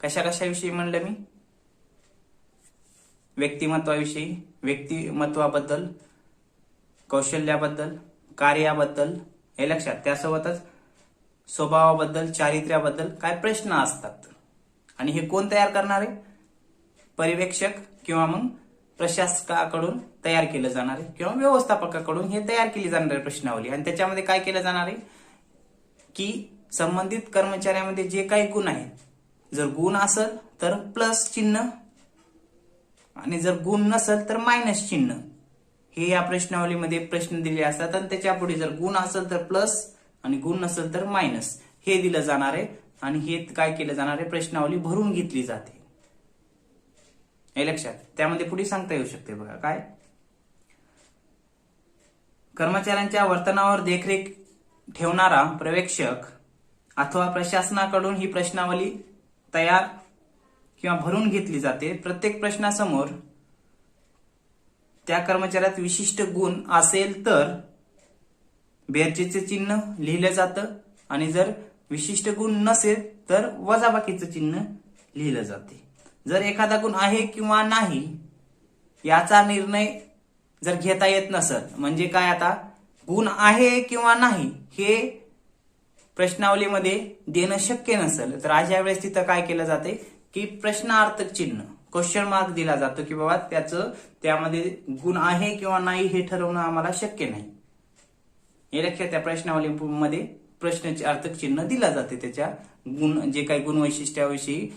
S1: कशा कशाविषयी म्हणलं मी, व्यक्तिमत्वाविषयी, व्यक्तिमत्वाबद्दल, कौशल्याबद्दल, कार्याबद्दल, हे लक्षात. त्यासोबतच स्वभावाबद्दल, चारित्र्याबद्दल काय प्रश्न असतात. आणि हे कोण तयार करणार आहे, पर्यवेक्षक किंवा मग प्रशासकाकडून तयार केलं जाणार आहे किंवा व्यवस्थापकाकडून हे तयार केली जाणार आहे प्रश्नावली. आणि त्याच्यामध्ये काय केलं जाणार आहे की संबंधित कर्मचाऱ्यामध्ये जे काही गुण आहेत, जर गुण असेल तर प्लस चिन्ह आणि जर गुण नसेल तर मायनस चिन्ह, हे या प्रश्नावलीमध्ये प्रश्न दिले असतात. आणि त्याच्या पुढे जर गुण असेल तर प्लस आणि गुण नसेल तर मायनस हे दिलं जाणार आहे. आणि हे काय केलं जाणार आहे, प्रश्नावली भरून घेतली जाते, हे लक्षात. त्यामध्ये पुढे सांगता येऊ शकते बघा, काय कर्मचाऱ्यांच्या वर्तनावर देखरेख ठेवणारा पर्यवेक्षक अथवा प्रशासनाकडून ही प्रश्नावली तयार किंवा भरून घेतली जाते. प्रत्येक प्रश्नासमोर त्या कर्मचाऱ्यात विशिष्ट गुण असेल तर बेरजेचे चिन्ह लिहिलं जातं आणि जर विशिष्ट गुण नसेल तर वजाबाकीचं चिन्ह लिहिलं जाते. जर एखादा गुण आहे किंवा नाही याचा निर्णय जर घेता येत नसेल, म्हणजे काय, आता गुण आहे किंवा नाही हे प्रश्नावलीमध्ये देणं शक्य नसेल, तर अशा वेळेस तिथं काय केलं जाते की प्रश्नार्थक चिन्ह क्वेश्चन मार्क दिला जातो की बाबा त्याचं त्यामध्ये गुण आहे किंवा नाही हे ठरवणं आम्हाला शक्य नाही. हे लक्षात त्या प्रश्नावलीमध्ये प्रश्नाचे अर्थक चिन्ह दिला जाते, त्याच्या गुण जे काही गुण वैशिष्ट्याविषयी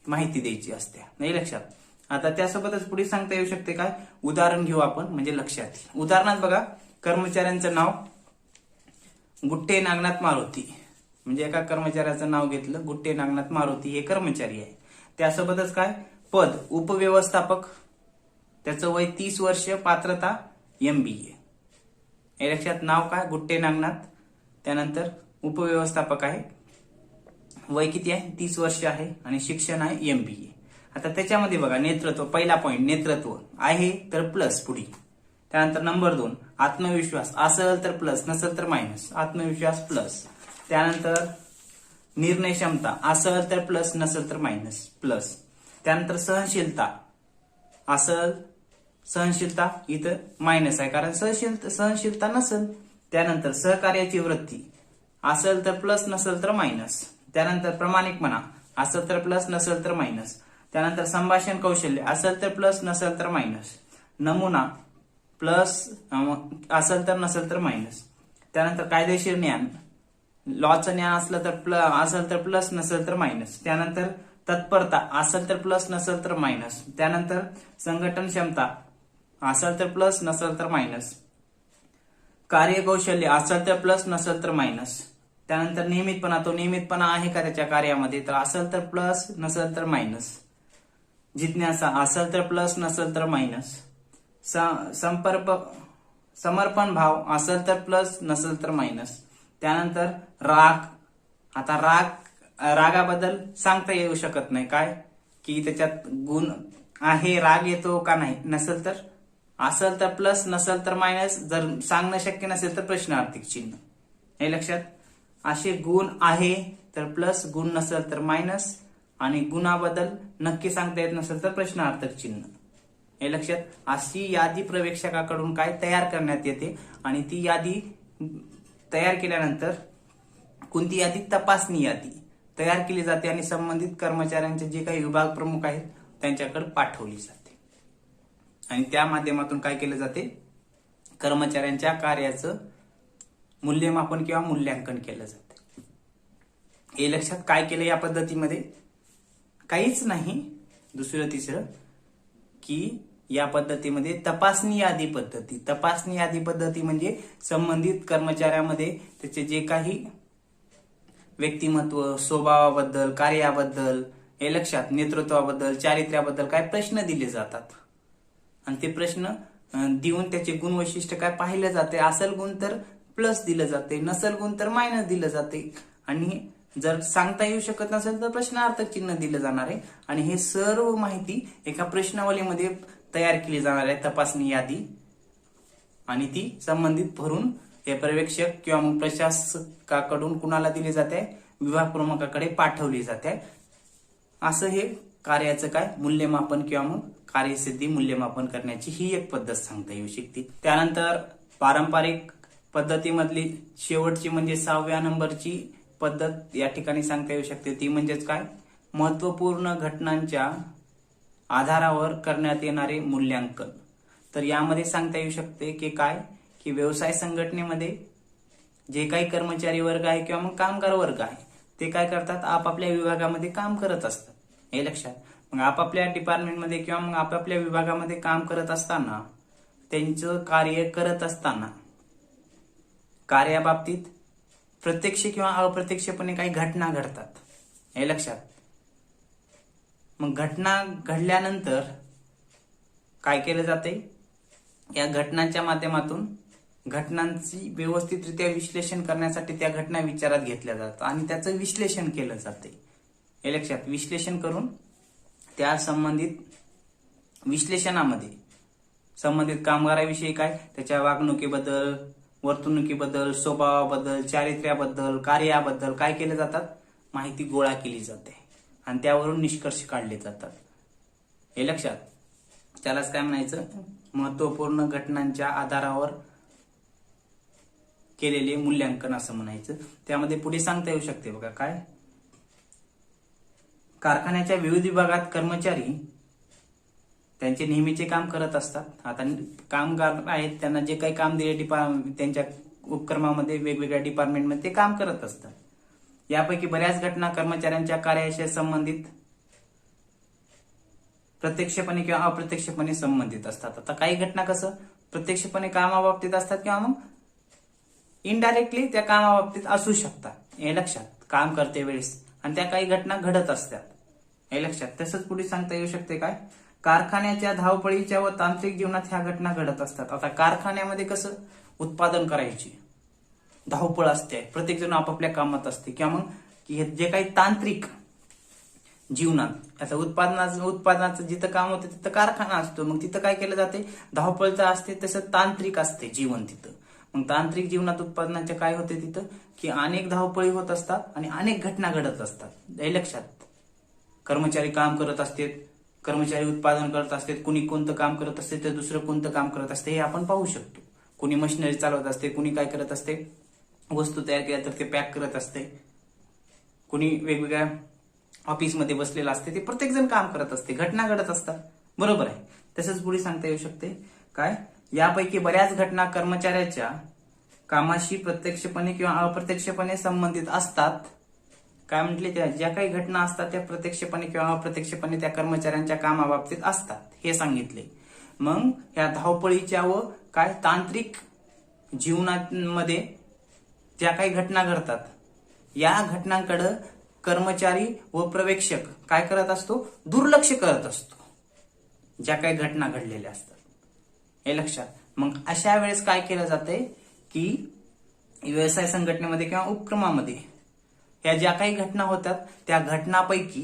S1: माहिती द्यायची असते. नाही लक्षात. आता त्यासोबतच पुढे सांगता येऊ शकते काय, उदाहरण घेऊ आपण म्हणजे लक्षात येईल. उदाहरणात बघा, कर्मचाऱ्यांचं नाव गुट्टे नागनाथ मारुती, म्हणजे एका कर्मचाऱ्याचं नाव घेतलं गुट्टे नागनाथ मारुती, हे कर्मचारी आहे. त्यासोबतच काय, पद उपव्यवस्थापक, त्याचं वय 30 वर्ष, पात्रता MBA. हे लक्षात. नाव काय, गुट्टे नागनाथ, त्यानंतर उपव्यवस्थापक आहे, वय किती आहे, 30 वर्ष आहे, आणि शिक्षण आहे MBA. आता त्याच्यामध्ये बघा, नेतृत्व, पहिला पॉइंट नेतृत्व आहे तर प्लस पुढे. त्यानंतर नंबर 2 आत्मविश्वास, असेल तर प्लस, नसेल तर मायनस, आत्मविश्वास प्लस. त्यानंतर निर्णय क्षमता, असेल तर प्लस, नसेल तर मायनस, प्लस. त्यानंतर सहनशीलता, असेल, सहनशीलता इथं मायनस आहे कारण सहनशीलता नसेल. त्यानंतर सहकार्याची वृत्ती, असेल तर प्लस, नसेल तर मायनस. त्यानंतर प्रामाणिकपणा, असेल तर प्लस, नसेल तर मायनस. त्यानंतर संभाषण कौशल्य, असेल तर प्लस, नसेल तर मायनस. नमुना प्लस, असेल तर, नसेल तर मायनस. त्यानंतर कायदेशीर ज्ञान, लॉचं ज्ञान असलं तर असेल तर प्लस, नसेल तर मायनस. त्यानंतर तत्परता, असेल तर प्लस, नसेल तर मायनस. त्यानंतर संघटन क्षमता, असेल तर प्लस, नसेल तर मायनस. कार्यकौशल्य, असेल तर प्लस, नसेल तर मायनस. त्यानंतर नियमितपणा, तो नियमितपणा आहे का त्याच्या कार्यामध्ये, तर असेल तर प्लस, नसेल तर मायनस. जिज्ञासा, असेल तर प्लस, नसेल तर मायनस. समर्पण भाव, असेल तर प्लस, नसेल तर मायनस. त्यानंतर राग, आता रागाबद्दल सांगता येऊ शकत नाही काय की त्याच्यात गुण आहे, राग येतो का नाही, नसेल तर, असेल तर प्लस, नसेल तर मायनस. जर सांगणं शक्य नसेल तर प्रश्नार्थक चिन्ह. हे लक्षात. असे गुण आहे तर प्लस, गुण नसेल तर मायनस, आणि गुणाबद्दल नक्की सांगता येत नसेल तर प्रश्नार्थक चिन्ह. हे लक्षात. अशी यादी प्रवेक्षकाकडून काय तयार करण्यात येते, आणि ती यादी तयार केल्यानंतर कोणती यादी, तपासणी यादी तयार केली जाते आणि संबंधित कर्मचाऱ्यांचे जे काही विभाग प्रमुख आहेत त्यांच्याकडे पाठवली जाते, आणि त्या माध्यमातून काय केले जाते, कर्मचाऱ्यांच्या कार्याचं मूल्यमापन किंवा मूल्यांकन केलं जाते. हे लक्षात. काय केलं या पद्धतीमध्ये, काहीच नाही, दुसरं तिसरं की या पद्धतीमध्ये तपासणी यादी पद्धती. तपासणी यादी पद्धती म्हणजे संबंधित कर्मचाऱ्यामध्ये त्याचे जे काही व्यक्तिमत्व, स्वभावाबद्दल, कार्याबद्दल, हे लक्षात, नेतृत्वाबद्दल, चारित्र्याबद्दल काय प्रश्न दिले जातात, आणि ते प्रश्न देऊन त्याचे गुण वैशिष्ट्य काय पाहिलं जाते. असेल गुण तर प्लस दिलं जाते, नसेल गुण तर मायनस दिलं जाते, आणि जर सांगता येऊ शकत नसेल तर प्रश्नार्थक चिन्ह दिलं जाणार आहे. आणि हे सर्व माहिती एका प्रश्नावलीमध्ये तयार केली जाणार आहे, तपासणी यादी, आणि ती संबंधित भरून हे पर्यवेक्षक किंवा मग प्रशासकाकडून कुणाला दिली जाते, विभाग प्रमुखाकडे पाठवली जाते. असं हे कार्याचं काय मूल्यमापन किंवा मग कार्यसिद्धी मूल्यमापन करण्याची ही एक पद्धत सांगता येऊ शकते. त्यानंतर पारंपरिक पद्धतीमधली शेवटची म्हणजे 6व्या नंबरची पद्धत या ठिकाणी सांगता येऊ शकते. ती म्हणजेच काय, महत्वपूर्ण घटनांच्या आधारावर करण्यात येणारे मूल्यांकन. तर यामध्ये सांगता येऊ शकते की काय, की व्यवसाय संघटनेमध्ये जे काही कर्मचारी वर्ग आहे किंवा मग कामगार वर्ग आहे ते काय करतात, आपापल्या विभागामध्ये काम करत असतात. हे लक्षात. मग आपापल्या डिपार्टमेंटमध्ये किंवा मग आपापल्या विभागामध्ये काम करत असताना, त्यांचं कार्य करत असताना कार्याबाबतीत प्रत्यक्ष किंवा अप्रत्यक्षपणे काही घटना घडतात. हे लक्षात. मग घटना घडल्यानंतर काय केलं जाते, या घटनांच्या माध्यमातून घटनांची व्यवस्थितरित्या विश्लेषण करण्यासाठी त्या घटना विचारात घेतल्या जातात आणि त्याचं विश्लेषण केलं जाते. हे लक्षात. विश्लेषण करून त्या संबंधित विश्लेषणामध्ये संबंधित कामगाराविषयी काय, त्याच्या वागणुकीबद्दल, वर्तणुकीबद्दल, स्वभावाबद्दल, चारित्र्याबद्दल, कार्याबद्दल काय केले जातात, माहिती गोळा केली जाते आणि त्यावरून निष्कर्ष काढले जातात. हे लक्षात. त्यालाच काय म्हणायचं, महत्वपूर्ण घटनांच्या आधारावर केलेले मूल्यांकन असं म्हणायचं. त्यामध्ये पुढे सांगता येऊ शकते बघा काय, कारखान्याच्या विविध विभागात कर्मचारी त्यांचे नेहमीचे काम करत असतात. आता कामगार आहेत, त्यांना जे काही काम दिले त्यांच्या उपक्रमामध्ये वेगवेगळ्या डिपार्टमेंटमध्ये ते काम करत असतात. यापैकी बऱ्याच घटना कर्मचाऱ्यांच्या कार्याशी संबंधित प्रत्यक्षपणे किंवा अप्रत्यक्षपणे संबंधित असतात. आता काही घटना कसं प्रत्यक्षपणे कामाबाबतीत असतात किंवा मग इनडायरेक्टली त्या कामाबाबतीत असू शकतात, हे लक्षात, काम करते वेळेस. आणि त्या काही घटना घडत असतात, हे लक्षात. तसंच पुढे सांगता येऊ शकते काय, कारखान्याच्या धावपळीच्या व तांत्रिक जीवनात ह्या घटना घडत असतात. आता कारखान्यामध्ये कसं उत्पादन करायची धावपळ असते, प्रत्येक जण आपापल्या कामात असते, किंवा मग जे काही तांत्रिक जीवनात आता उत्पादनाचं जिथं काम होतं तिथं कारखाना असतो, मग तिथं काय केलं जाते, धावपळचं असते, तसं तांत्रिक असते जीवन तिथं. मग तांत्रिक जीवनात उत्पादनाचे काय होते तिथं की अनेक धावपळी होत असतात आणि अनेक घटना घडत असतात, हे लक्षात. कर्मचारी काम करत असतात, कर्मचारी उत्पादन करत असतात, कुणी कोणतं काम करत असते तर दुसरं कोणतं काम करत असते हे आपण पाहू शकतो. कुणी मशिनरी चालवत असते, कुणी काय करत असते, वस्तू तयार केल्या तर ते पॅक करत असते, कुणी वेगवेगळ्या ऑफिसमध्ये बसलेलं असते, ते प्रत्येक जण काम करत असते, घटना घडत असतात, बरोबर आहे. तसंच पुढे सांगता येऊ शकते काय, यापैकी बऱ्याच घटना कर्मचाऱ्याच्या कामाशी प्रत्यक्षपणे किंवा अप्रत्यक्षपणे संबंधित असतात. काय म्हटले, त्या ज्या काही घटना असतात त्या प्रत्यक्षपणे किंवा अप्रत्यक्षपणे त्या कर्मचाऱ्यांच्या कामाबाबतीत असतात, हे सांगितले. मग या धावपळीच्या व काय तांत्रिक जीवनामध्ये ज्या काही घटना घडतात, या घटनांकडे कर्मचारी व पर्यवेक्षक काय करत असतो, दुर्लक्ष करत असतो, ज्या काही घटना घडलेल्या असतात, हे लक्षात. मग अशा वेळेस काय केलं जाते की व्यवसाय संघटनेमध्ये किंवा उपक्रमामध्ये या ज्या काही घटना होतात त्या घटनापैकी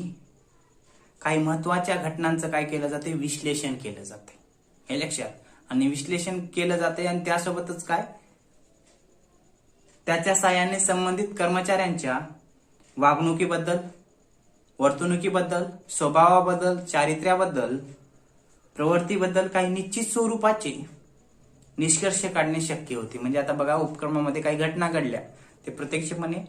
S1: काही महत्वाच्या घटनांचं काय केलं जाते, विश्लेषण केलं जाते, हे लक्षात. आणि विश्लेषण केलं जाते आणि त्यासोबतच काय, त्याच्या साहाय्याने संबंधित कर्मचाऱ्यांच्या वागणुकीबद्दल, वर्तणुकीबद्दल, स्वभावाबद्दल, चारित्र्याबद्दल, प्रवृत्तीबद्दल काही निश्चित स्वरूपाचे निष्कर्ष काढणे शक्य होते. म्हणजे आता बघा, उपक्रमामध्ये काही घटना घडल्या, ते प्रत्यक्षपणे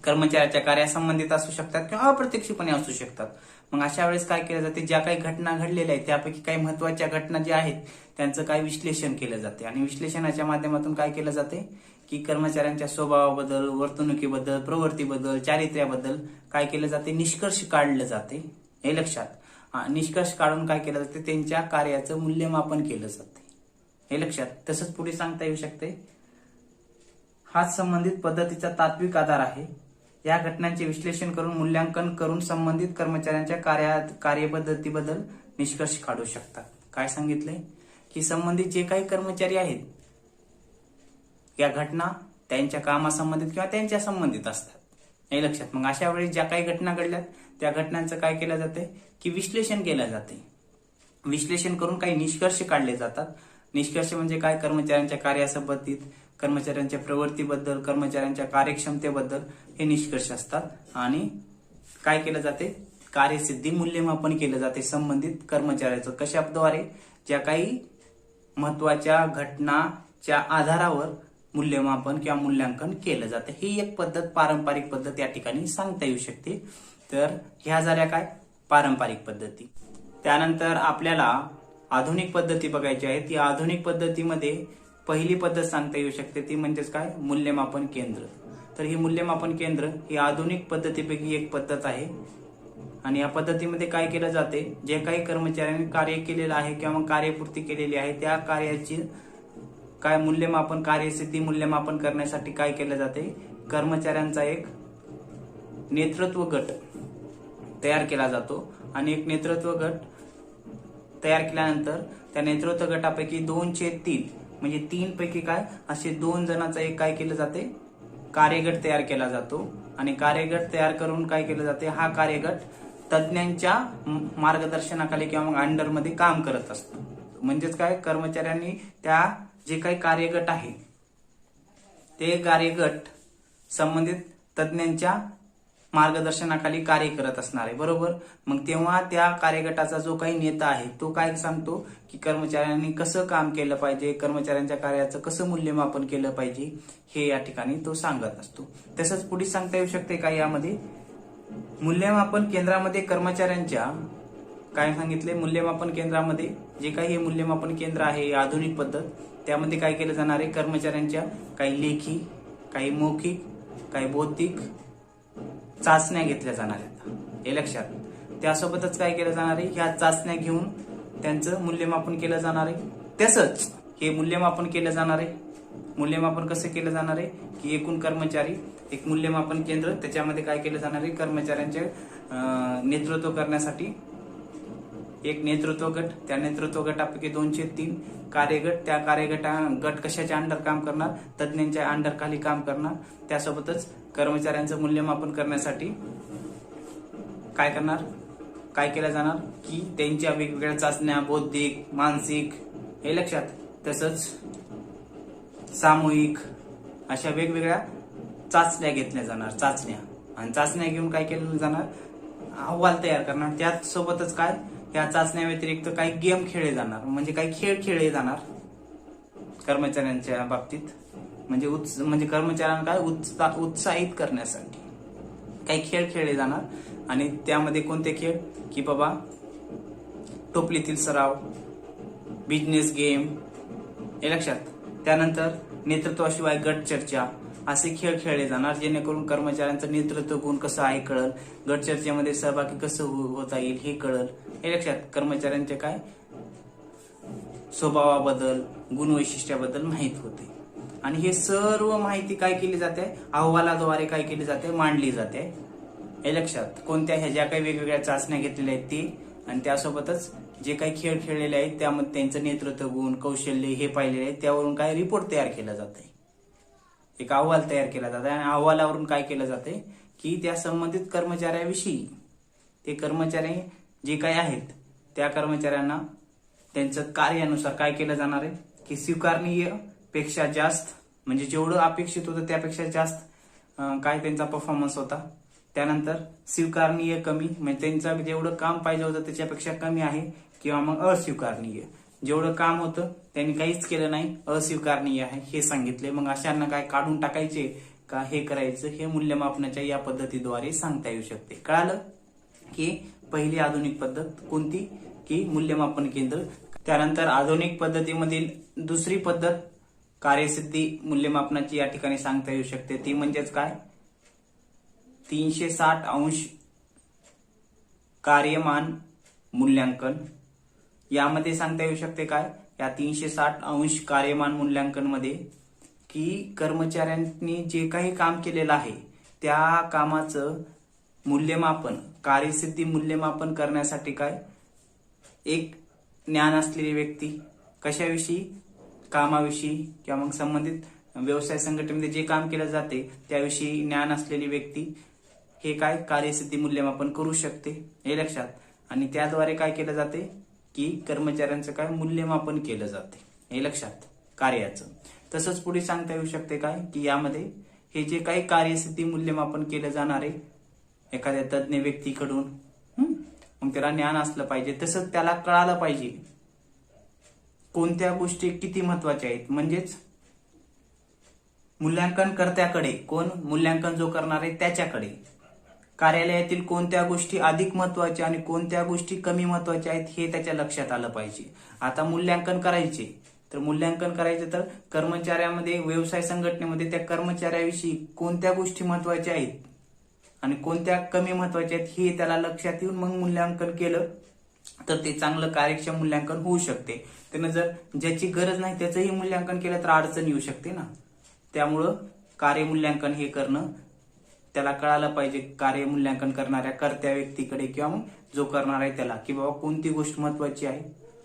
S1: कर्मचाऱ्याच्या कार्यासंबंधित असू शकतात किंवा अप्रत्यक्षपणे असू शकतात. मग अशा वेळेस काय केलं जाते, ज्या काही घटना घडलेल्या आहेत त्यापैकी काही महत्वाच्या घटना ज्या आहेत त्यांचं काय विश्लेषण केलं जाते. आणि विश्लेषणाच्या माध्यमातून काय केलं जाते की कर्मचाऱ्यांच्या स्वभावाबद्दल, वर्तणुकीबद्दल, प्रवृत्तीबद्दल, चारित्र्याबद्दल काय केलं जाते, निष्कर्ष काढले जाते, हे लक्षात. निष्कर्ष काढून काय केलं जाते, त्यांच्या कार्याचं मूल्यमापन केलं जाते, हे लक्षात. तसंच पुढे सांगता येऊ शकते, हाच संबंधित पद्धतीचा तात्विक आधार आहे. या घटनांचे विश्लेषण करून मूल्यांकन करून संबंधित कर्मचाऱ्यांच्या कार्यपद्धतीबद्दल निष्कर्ष काढू शकतात. काय सांगितले की संबंधित जे काही कर्मचारी आहेत, या घटना त्यांच्या कामासंबंधित किंवा त्यांच्या संबंधित असतात, हे लक्षात. मग अशा वेळी ज्या काही घटना घडल्यात त्या घटनांचं काय केलं जाते की विश्लेषण केलं जाते. विश्लेषण करून काही निष्कर्ष काढले जातात. निष्कर्ष म्हणजे काय, कर्मचाऱ्यांच्या कार्यासंबंधित, कर्मचाऱ्यांच्या प्रवृत्तीबद्दल, कर्मचाऱ्यांच्या कार्यक्षमतेबद्दल हे निष्कर्ष असतात. आणि काय केलं जाते, कार्यसिद्धी मूल्यमापन केलं जाते संबंधित कर्मचाऱ्याचं. कशाद्वारे, ज्या काही महत्वाच्या घटनाच्या आधारावर मूल्यमापन किंवा मूल्यांकन केलं जातं. ही एक पद्धत, पारंपरिक पद्धत या ठिकाणी सांगता येऊ शकते. तर ह्या झाल्या काय, पारंपरिक पद्धती. त्यानंतर आपल्याला आधुनिक पद्धती बघायची आहेत. या आधुनिक पद्धतीमध्ये पहिली पद्धत सांगता येऊ शकते ती म्हणजेच काय, मूल्यमापन केंद्र. तर ही मूल्यमापन केंद्र ही आधुनिक पद्धतीपैकी एक पद्धत आहे. आणि या पद्धतीमध्ये काय केलं जाते, जे काही कर्मचाऱ्यांनी कार्य केलेलं आहे किंवा मग कार्यपूर्ती केलेली आहे त्या कार्याची काय मूल्यमापन, कार्यसिद्धी मूल्यमापन करण्यासाठी काय केलं जाते, कर्मचाऱ्यांचा एक नेतृत्व गट तयार केला जातो. आणि एक नेतृत्व गट तयार केल्यानंतर त्या नेतृत्व गटापैकी 2/3 म्हणजे 3 पैकी काय असे 2 जणांचा एक काय केलं जाते, कार्यगट तयार केला जातो. आणि कार्यगट तयार करून काय केलं जाते, हा कार्यगट तज्ञांच्या मार्गदर्शनाखाली किंवा मग अंडरमध्ये काम करत असतो. म्हणजेच काय, कर्मचाऱ्यांनी त्या जे काही कार्यगट आहे ते कार्यगट संबंधित तज्ञांच्या मार्गदर्शनाखाली कार्य करत असणार आहे, बरोबर. मग तेव्हा त्या कार्यगटाचा जो काही नेता आहे तो काय सांगतो की कर्मचाऱ्यांनी कसं काम केलं पाहिजे, कर्मचाऱ्यांच्या कार्याचं कसं मूल्यमापन केलं पाहिजे, हे या ठिकाणी तो सांगत असतो. तसंच पुढे सांगता येऊ शकते काय, यामध्ये मूल्यमापन केंद्रामध्ये कर्मचाऱ्यांच्या काय सांगितले, मूल्यमापन केंद्रामध्ये जे काही हे मूल्यमापन केंद्र आहे आधुनिक पद्धत, त्यामध्ये काय केलं जाणार आहे, कर्मचाऱ्यांच्या काही लेखी, काही मौखिक, काही बौद्धिक चाचण्या घेतल्या जाणार आहेत, हे लक्षात. त्यासोबतच काय केलं जाणार आहे, ह्या चाचण्या घेऊन त्यांचं मूल्यमापन केलं जाणार आहे. तसंच हे मूल्यमापन केलं जाणार आहे. मूल्यमापन कसं केलं जाणार आहे की एकूण कर्मचारी, एक मूल्यमापन केंद्र, त्याच्यामध्ये काय केलं जाणार आहे, कर्मचाऱ्यांचे नेतृत्व करण्यासाठी एक नेतृत्व गट, त्या नेतृत्व गटापैकी 203 कार्यगट, त्या गट कशाच्या अंडर काम करणार, तज्ञांच्या अंडर खाली काम करणार. त्यासोबतच कर्मचाऱ्यांचं मूल्यमापन करण्यासाठी काय केलं जाणार की त्यांच्या वेगवेगळ्या चाचण्या, बौद्धिक, मानसिक, हे लक्षात, तसंच सामूहिक अशा वेगवेगळ्या चाचण्या घेतल्या जाणार, आणि चाचण्या घेऊन काय केलं जाणार, अहवाल तयार करणार. त्यासोबतच काय, या चाचण्या व्यतिरिक्त काही गेम खेळले जाणार, म्हणजे काही खेळ खेळले जाणार कर्मचाऱ्यांच्या बाबतीत, म्हणजे कर्मचाऱ्यांना काय उत्साहित करण्यासाठी काही खेळ खेळले जाणार. आणि त्यामध्ये कोणते खेळ की बाबा टोपलीतील सराव, बिझनेस गेम, हे लक्षात. त्यानंतर नेतृत्वाशिवाय गट चर्चा, असे खेळ खेळले जाणार, जेणेकरून कर्मचाऱ्यांचं नेतृत्व गुण कसं आहे कळल, गट चर्चेमध्ये सहभागी कसं होता येईल हे कळल, हे लक्षात. कर्मचाऱ्यांचे काय स्वभावाबद्दल, गुणवैशिष्ट्याबद्दल माहित होते. आणि हे सर्व माहिती काय केली जाते, अहवालाद्वारे काय केली जाते, मांडली जाते, हे लक्षात. कोणत्या ह्या ज्या काही वेगवेगळ्या चाचण्या घेतलेल्या आहेत ते, आणि त्यासोबतच जे काही खेळ खेळलेले आहेत त्यामध्ये त्यांचं नेतृत्व गुण, कौशल्य हे पाहिलेले आहेत, त्यावरून काय रिपोर्ट तयार केला जाते, एक अहवाल तयार केला जातो. आणि अहवालावरून काय केलं जाते की त्या संबंधित कर्मचाऱ्याविषयी, ते कर्मचारी जे काही आहेत त्या कर्मचाऱ्यांना त्यांचं कार्यानुसार काय केलं जाणार आहे की स्वीकारनीय पेक्षा जास्त, म्हणजे जेवढं अपेक्षित होतं त्यापेक्षा जास्त काय त्यांचा परफॉर्मन्स होता. त्यानंतर स्वीकारनीय कमी, म्हणजे त्यांचं जेवढं काम पाहिजे होतं त्याच्यापेक्षा कमी आहे, किंवा मग अस्वीकारनीय, जेवढं काम होतं त्यांनी काहीच केलं नाही, अस्वीकारनीय आहे, हे सांगितले. मग अशांना काय काढून टाकायचे का हे करायचं, हे मूल्यमापनाच्या या पद्धतीद्वारे सांगता येऊ शकते. कळालं की पहिली आधुनिक पद्धत कोणती की मूल्यमापन केंद्र. त्यानंतर आधुनिक पद्धतीमधील दुसरी पद्धत कार्यसिद्धी मूल्यमापनाची या ठिकाणी सांगता येऊ शकते. ती म्हणजेच काय, 360 अंश कार्यमान मूल्यांकन. यामध्ये सांगता येऊ शकते काय, या 360 अंश कार्यमान मूल्यांकन मध्ये की कर्मचाऱ्यांनी जे काही काम केलेलं आहे त्या कामाचं मूल्यमापन, कार्यसिद्धी मूल्यमापन करण्यासाठी काय, एक ज्ञान असलेली व्यक्ती, कशाविषयी, कामाविषयी किंवा मग संबंधित व्यवसाय संघटनेमध्ये जे काम केलं जाते त्याविषयी ज्ञान असलेली व्यक्ती हे काय कार्यसिद्धी मूल्यमापन करू शकते, हे लक्षात. आणि त्याद्वारे काय केलं जाते की कर्मचाऱ्यांचं काय मूल्यमापन केलं जाते, हे लक्षात, कार्याचं. तसंच पुढे सांगता येऊ शकते काय की यामध्ये हे जे काही कार्यसिद्धी मूल्यमापन केलं जाणार आहे एखाद्या तज्ञ व्यक्तीकडून, मग त्याला ज्ञान असलं पाहिजे, तसंच त्याला कळालं पाहिजे कोणत्या गोष्टी किती महत्वाच्या आहेत. म्हणजेच मूल्यांकन कर्त्याकडे, कोण मूल्यांकन जो करणार आहे त्याच्याकडे, कार्यालयातील कोणत्या गोष्टी अधिक महत्वाच्या आणि कोणत्या गोष्टी कमी महत्वाच्या आहेत हे त्याच्या लक्षात आलं पाहिजे. आता मूल्यांकन करायचे तर कर्मचाऱ्यामध्ये, व्यवसाय संघटनेमध्ये त्या कर्मचाऱ्याविषयी कोणत्या गोष्टी महत्वाच्या आहेत आणि कोणत्या कमी महत्वाच्या आहेत हे त्याला लक्षात येऊन मग मूल्यांकन केलं तर ते चांगलं कार्यक्षम मूल्यांकन होऊ शकते. त्यानं जर ज्याची गरज नाही त्याचंही मूल्यांकन केलं तर अडचण येऊ शकते ना. त्यामुळं कार्यमूल्यांकन हे करणं त्याला कळालं पाहिजे, कार्यमूल्यांकन करणाऱ्या कर्त्या व्यक्तीकडे किंवा मग जो करणार आहे त्याला, की बाबा कोणती गोष्ट महत्वाची आहे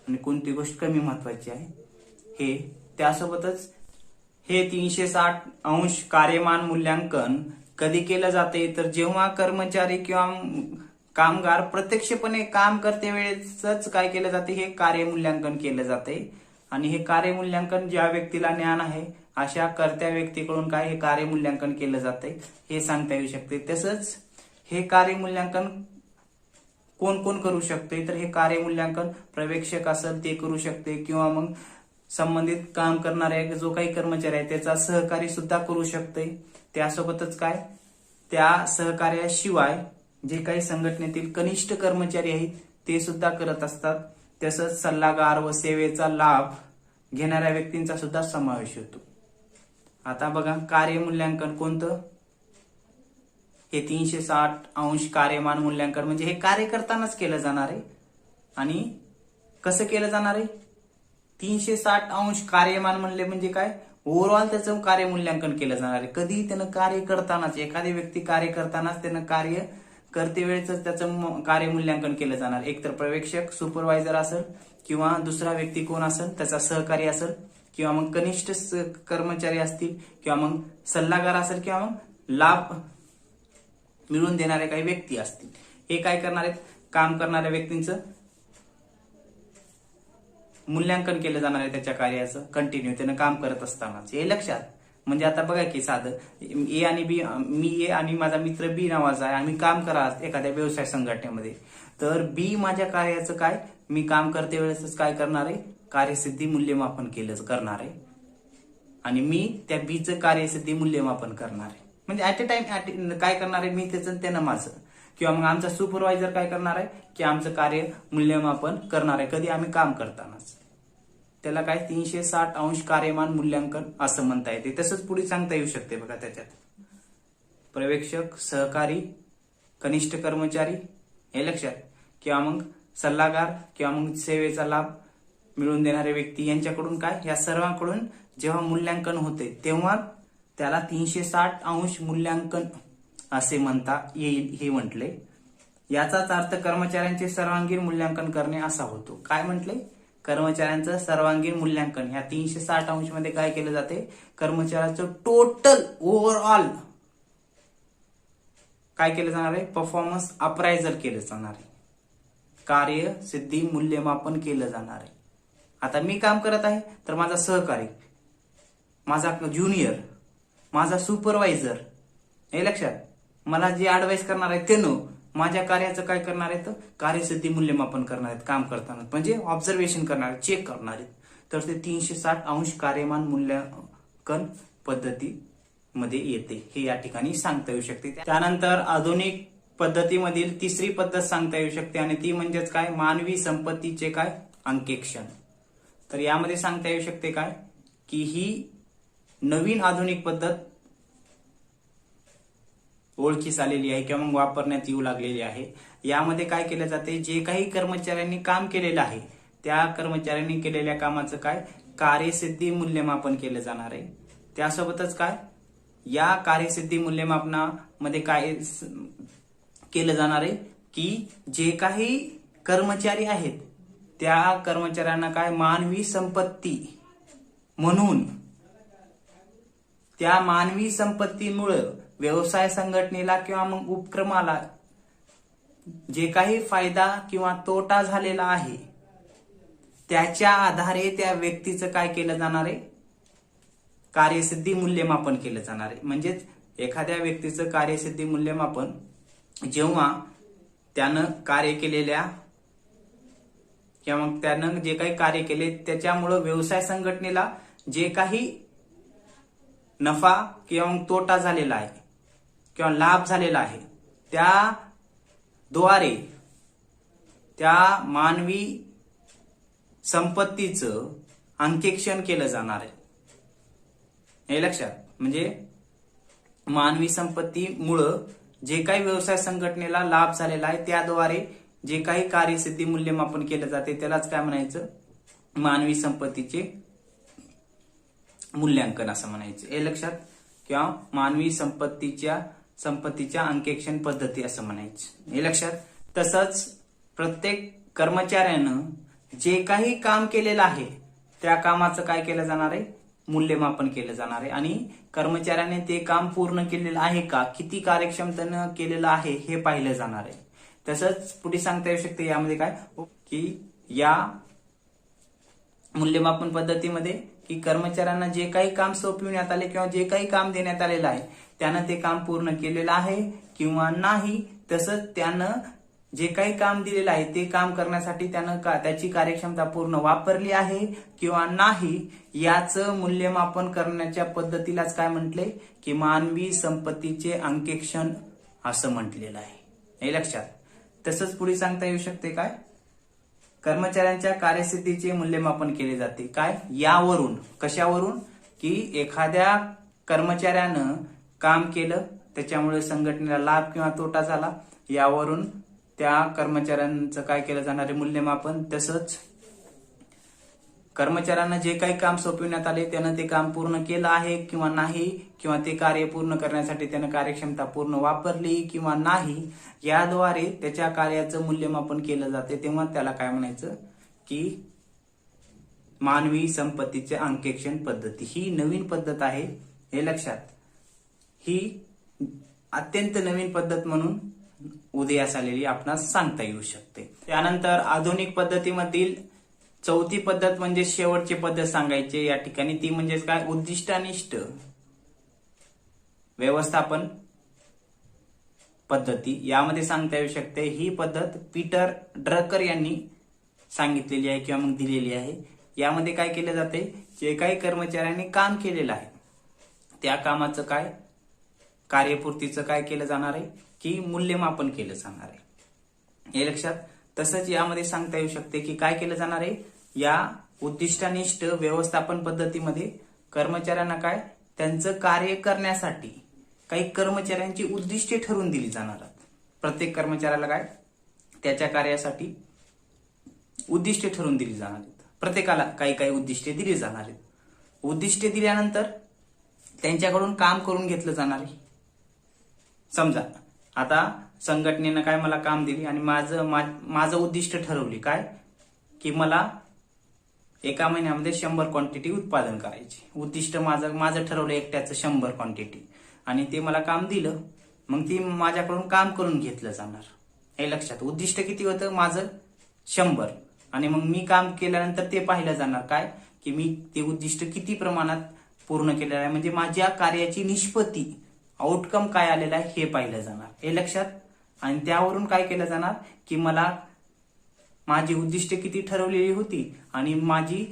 S1: आणि कोणती गोष्ट कमी महत्वाची आहे हे. त्यासोबतच हे 360 अंश कार्यमान मूल्यांकन कधी केलं जाते तर जेव्हा कर्मचारी किंवा कामगार प्रत्यक्षपणे काम करते वेळेसच काय केलं जाते, हे कार्यमूल्यांकन केलं जाते. आणि हे कार्यमूल्यांकन ज्या व्यक्तीला ज्ञान आहे अशा कर्त्या व्यक्तीकडून काय हे कार्यमूल्यांकन केलं जाते हे सांगता येऊ शकते. तसंच हे कार्यमूल्यांकन कोण कोण करू शकते तर हे कार्यमूल्यांकन पर्यवेक्षक असेल ते करू शकते, किंवा मग संबंधित काम करणारे जो काही कर्मचारी आहे त्याचा सहकारी सुद्धा करू शकते. त्यासोबतच काय, त्या सहकार्याशिवाय जे काही संघटनेतील कनिष्ठ कर्मचारी आहेत ते सुद्धा करत असतात. तसंच सल्लागार व सेवेचा लाभ घेणाऱ्या व्यक्तींचा सुद्धा समावेश होतो. आता बघा कार्यमूल्यांकन कोणतं, हे 360° कार्यमान मूल्यांकन म्हणजे हे कार्य करतानाच केलं जाणार आहे. आणि कसं केलं जाणार आहे, 360° कार्यमान म्हणले म्हणजे काय, ओव्हरऑल त्याचं कार्यमूल्यांकन केलं जाणार आहे. कधी त्यानं कार्य करतानाच, एखादी व्यक्ती कार्य करतानाच त्यानं कार्य करते वेळेच त्याचं कार्यमूल्यांकन केलं जाणार. एकतर पर्यवेक्षक सुपरवायझर असेल किंवा दुसरा व्यक्ती कोण असेल त्याचा सहकारी असेल किंवा मग कनिष्ठ कर्मचारी असतील किंवा मग सल्लागार असेल किंवा मग लाभ मिळवून देणारे काही व्यक्ती असतील. हे काय करणार आहेत, काम करणाऱ्या व्यक्तींचं मूल्यांकन केलं जाणार आहे त्याच्या कार्याचं कंटिन्यू त्यानं काम करत असतानाच. हे लक्षात, म्हणजे आता बघा की साधं ए आणि बी, मी ए आणि माझा मित्र बी नावाचा आहे, आम्ही काम करत एखाद्या व्यवसाय संघटनेमध्ये, तर बी माझ्या कार्याचं काय, मी काम करते वेळेसच काय करणार आहे, कार्यसिद्धी मूल्यमापन करणार आहे आणि मी त्या बीचं कार्यसिद्धी मूल्यमापन करणार आहे. म्हणजे ऍट अ टाइम काय करणार आहे, मी त्याचं त्यानं माझं, किंवा मग आमचा सुपरवायझर काय करणार आहे की आमचं कार्य मूल्यमापन करणार आहे, कधी आम्ही काम करतानाच. त्याला काय 360° कार्यमान मूल्यांकन असं म्हणता येते. तसंच पुढे सांगता येऊ शकते बघा त्याच्यात, पर्यवेक्षक, सहकारी, कनिष्ठ कर्मचारी, हे लक्षात, किंवा मग सल्लागार किंवा मग सेवेचा लाभ मिळवून देणारे व्यक्ती यांच्याकडून काय, या सर्वांकडून जेव्हा मूल्यांकन होते तेव्हा त्याला 360° मूल्यांकन असे म्हणता येईल हे म्हटले. याचाच अर्थ कर्मचाऱ्यांचे सर्वांगीण मूल्यांकन करणे असा होतो. काय म्हटले, कर्मचाऱ्यांचं सर्वांगीण मूल्यांकन ह्या 360° मध्ये काय केलं जाते, कर्मचाऱ्याचं टोटल ओव्हरऑल काय केलं जाणार आहे, परफॉर्मन्स अप्रायझल केलं जाणार आहे, कार्य सिद्धी मूल्यमापन केलं जाणार आहे. आता मी काम करत आहे तर माझा सहकारी, माझा ज्युनियर, माझा सुपरवायझर, हे लक्षात, मला जे ऍडवाइस करणार आहे त्यानं माझ्या कार्याचं काय करणार आहेत, कार्यसिद्धी मूल्यमापन करणार आहेत काम करताना, म्हणजे ऑब्झर्वेशन करणार, चेक करणार आहेत. तर ते 360° कार्यमान मूल्यांकन पद्धतीमध्ये येते, हे या ठिकाणी सांगता येऊ शकते. त्यानंतर आधुनिक पद्धतीमधील तिसरी पद्धत सांगता येऊ शकते आणि ती म्हणजेच काय, मानवी संपत्तीचे काय अंकेक्षण. तर यामध्ये सांगता येऊ शकते काय की ही नवीन आधुनिक पद्धत ओळखीस आलेली आहे किंवा मग वापरण्यात येऊ लागलेली आहे. यामध्ये काय केलं जाते, जे काही कर्मचाऱ्यांनी काम केलेलं आहे त्या कर्मचाऱ्यांनी केलेल्या कामाचं काय कार्यसिद्धी मूल्यमापन केलं जाणार आहे. त्यासोबतच काय, या कार्यसिद्धी मूल्यमापनामध्ये काय केलं जाणार आहे की जे काही कर्मचारी आहेत त्या कर्मचाऱ्यांना काय मानवी संपत्ती म्हणून, त्या मानवी संपत्तीमुळे व्यवसाय संघटनेला किंवा मग उपक्रमाला जे काही फायदा किंवा तोटा झालेला आहे त्याच्या आधारे त्या व्यक्तीचं काय केलं जाणार आहे, कार्यसिद्धी मूल्यमापन केलं जाणार आहे. म्हणजेच एखाद्या व्यक्तीचं कार्यसिद्धी मूल्यमापन जेव्हा त्यानं कार्य केलेल्या किंवा मग त्यानं जे काही कार्य केले त्याच्यामुळं व्यवसाय संघटनेला जे काही नफा किंवा मग तोटा झालेला आहे किंवा लाभ झालेला आहे त्याद्वारे त्या मानवी संपत्तीचं अंकेक्षण केलं जाणार आहे. हे लक्षात, म्हणजे मानवी संपत्तीमुळं जे काही व्यवसाय संघटनेला लाभ झालेला आहे त्याद्वारे जे काही कार्यसिद्धी मूल्यमापन केलं जाते त्यालाच काय म्हणायचं, मानवी संपत्तीचे मूल्यांकन असं म्हणायचं. हे लक्षात, किंवा मानवी संपत्तीच्या अंकेक्षण पद्धती असं म्हणायचं. हे लक्षात. तसंच प्रत्येक कर्मचाऱ्यानं जे काही काम केलेलं आहे त्या कामाचं काय केलं जाणार आहे, मूल्यमापन केलं जाणार आहे आणि कर्मचाऱ्याने ते काम पूर्ण केलेलं आहे का, किती कार्यक्षमतेनं केलेलं आहे हे पाहिलं जाणार आहे. तसंच पुढे सांगता येऊ शकते यामध्ये काय की या मूल्यमापन पद्धतीमध्ये की कर्मचाऱ्यांना जे काही काम सोपविण्यात आले किंवा जे काही काम देण्यात आलेलं आहे त्यानं ते काम पूर्ण केलेलं आहे किंवा नाही, तसंच त्यानं जे काही काम दिलेलं आहे ते काम करण्यासाठी त्यानं त्याची कार्यक्षमता पूर्ण वापरली आहे किंवा नाही, याचं मूल्यमापन करण्याच्या पद्धतीलाच काय म्हटले की मानवी संपत्तीचे अंकेक्षण असं म्हटलेलं आहे. हे लक्षात. तसंच पुढे सांगता येऊ शकते काय कर्मचाऱ्यांच्या कार्यसिद्धीचे मूल्यमापन केले जाते. काय? यावरून. कशावरून? की एखाद्या कर्मचाऱ्यानं काम केलं, त्याच्यामुळे संघटनेला लाभ किंवा तोटा झाला, यावरून त्या कर्मचाऱ्यांचं काय केलं जाणार आहे? मूल्यमापन. तसंच कर्मचाऱ्यांना जे काही काम सोपविण्यात आले त्यानं ते काम पूर्ण केलं आहे किंवा नाही, किंवा ते कार्य पूर्ण करण्यासाठी त्यानं कार्यक्षमता पूर्ण वापरली किंवा नाही, याद्वारे त्याच्या कार्याचं मूल्यमापन केलं जाते. तेव्हा त्याला काय म्हणायचं? की मानवी संपत्तीचे अंकेक्षण पद्धती. ही नवीन पद्धत आहे, हे लक्षात. ही अत्यंत नवीन पद्धत म्हणून उदयास आलेली आपणास सांगता येऊ शकते. त्यानंतर आधुनिक पद्धतीमधील चौथी पद्धत म्हणजे शेवटची पद्धत सांगायची या ठिकाणी, ती म्हणजे काय? उद्दिष्टनिष्ठ व्यवस्थापन पद्धती. यामध्ये सांगता येऊ शकते ही पद्धत पीटर ड्रकर यांनी सांगितलेली आहे किंवा मग दिलेली आहे. यामध्ये काय केले जाते? जे काही कर्मचाऱ्यांनी काम केलेलं आहे त्या कामाचं काय? कार्यपूर्तीचं काय केलं जाणार आहे? की मूल्यमापन केलं जाणार आहे, हे लक्षात. तसंच यामध्ये सांगता येऊ शकते की काय केलं जाणार आहे? या उद्दिष्टनिष्ठ व्यवस्थापन पद्धतीमध्ये कर्मचाऱ्यांना काय? त्यांचं कार्य करण्यासाठी काही कर्मचाऱ्यांची उद्दिष्टे ठरवून दिली जाणार आहेत. प्रत्येक कर्मचाऱ्याला काय? त्याच्या कार्यासाठी उद्दिष्टे ठरवून दिली जाणार आहेत. प्रत्येकाला काही काही उद्दिष्टे दिली जाणार आहेत. उद्दिष्टे दिल्यानंतर त्यांच्याकडून काम करून घेतलं जाणार आहे. समजा आता संघटनेनं काय मला काम दिली आणि माझं उद्दिष्ट ठरवली काय? की मला एका महिन्यामध्ये 100 क्वांटिटी उत्पादन करायची. उद्दिष्ट माझं ठरवलं एकट्याचं 100 क्वांटिटी, आणि ते मला काम दिलं. मग ती माझ्याकडून काम करून घेतलं जाणार, हे लक्षात. उद्दिष्ट किती होतं? माझं 100, आणि मग मी काम केल्यानंतर ते पाहिलं जाणार काय? की मी ते उद्दिष्ट किती प्रमाणात पूर्ण केलेलं आहे, म्हणजे माझ्या कार्याची निष्पत्ती, आउटकम काय आलेला आहे हे पाहिलं जाणार, हे लक्षात. आणि त्यावरून काय केलं जाणार? की मला माझी उद्दिष्ट किती ठरवलेली होती आणि माझी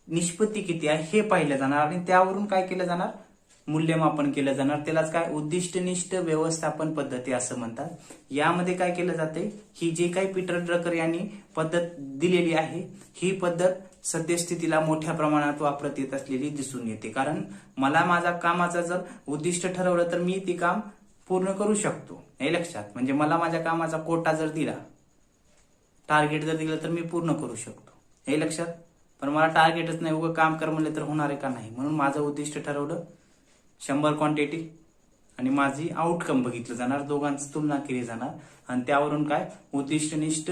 S1: निष्पत्ती किती आहे हे पाहिलं जाणार, आणि त्यावरून काय केलं जाणार? मूल्यमापन केलं जाणार. त्यालाच काय? उद्दिष्टनिष्ठ व्यवस्थापन पद्धती असं म्हणतात. यामध्ये काय केलं जाते? ही जे काही पीटर ड्रकर यांनी पद्धत दिलेली आहे, ही पद्धत सद्यस्थितीला मोठ्या प्रमाणात वापरत येत असलेली दिसून येते. कारण मला माझ्या कामाचं जर उद्दिष्ट ठरवलं तर मी ते काम पूर्ण करू शकतो, हे लक्षात. म्हणजे मला माझ्या कामाचा कोटा जर दिला, टार्गेट जर दिलं तर मी पूर्ण करू शकतो, हे लक्षात. पण मला टार्गेटच नाही, उगं काम कर म्हणले तर होणार आहे का? नाही. म्हणून माझं उद्दिष्ट ठरवलं 100 क्वांटिटी, आणि माझी आउटकम बघितलं जाणार, दोघांची तुलना केली जाणार, आणि त्यावरून काय? उद्दिष्टनिष्ठ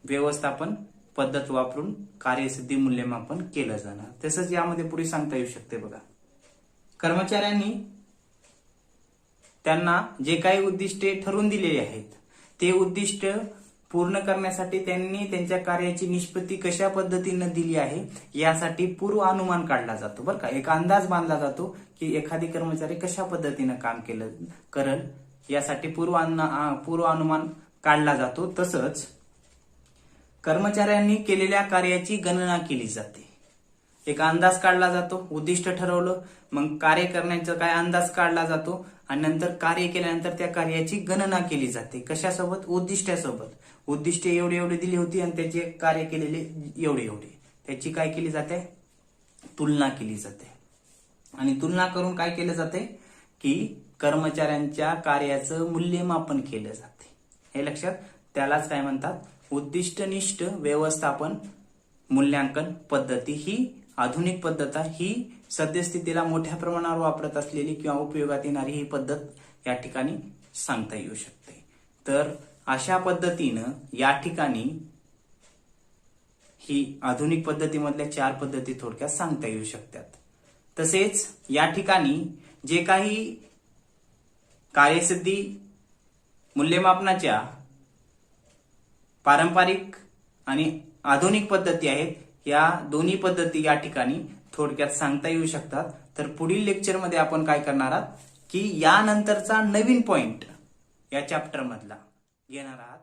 S1: व्यवस्थापन पद्धत वापरून कार्यसिद्धी मूल्यमापन केलं जाणार. तसंच यामध्ये पुढे सांगता येऊ शकते बघा, कर्मचाऱ्यांनी त्यांना जे काही उद्दिष्टे ठरवून दिलेली आहेत ते उद्दिष्ट पूर्ण करण्यासाठी त्यांनी त्यांच्या कार्याची निष्पत्ती कशा पद्धतीनं दिली आहे यासाठी पूर्व अनुमान काढला जातो, बरं का. एक अंदाज बांधला जातो की एखादी कर्मचारी कशा पद्धतीनं काम करल, यासाठी पूर्व अनुमान काढला जातो. तसंच कर्मचाऱ्यांनी केलेल्या कार्याची गणना केली जाते. एक अंदाज काढला जातो, उद्दिष्ट ठरवलं, मग कार्य करण्याचा काय अंदाज काढला जातो, आणि नंतर कार्य केल्यानंतर त्या कार्याची गणना केली जाते. कशासोबत? उद्दिष्टासोबत. उद्दिष्टे एवढे एवढे दिली होती आणि त्याचे कार्य केलेले एवढे एवढे, त्याची काय केली जाते? तुलना केली जाते. आणि तुलना करून काय केलं जाते? की कर्मचाऱ्यांच्या कार्याचं मूल्यमापन केलं जाते, हे लक्षात. त्यालाच काय म्हणतात? उद्दिष्टनिष्ठ व्यवस्थापन मूल्यांकन पद्धती. ही आधुनिक पद्धत आहे. ही सद्यस्थितीला मोठ्या प्रमाणावर वापरत असलेली किंवा उपयोगात येणारी ही पद्धत या ठिकाणी सांगता येऊ शकते. तर अशा पद्धतीनं या ठिकाणी ही आधुनिक पद्धतीमधल्या 4 पद्धती थोडक्यात सांगता येऊ शकतात. तसेच या ठिकाणी जे काही कार्यसिद्धी मूल्यमापनाच्या पारंपरिक आणि आधुनिक पद्धती आहेत, या दोन्ही पद्धती या ठिकाणी थोडक्यात सांगता येऊ शकतात. तर पुढील लेक्चरमध्ये आपण काय करणार आहात की यानंतरचा नवीन पॉइंट या चॅप्टर मधला घेणार आहात.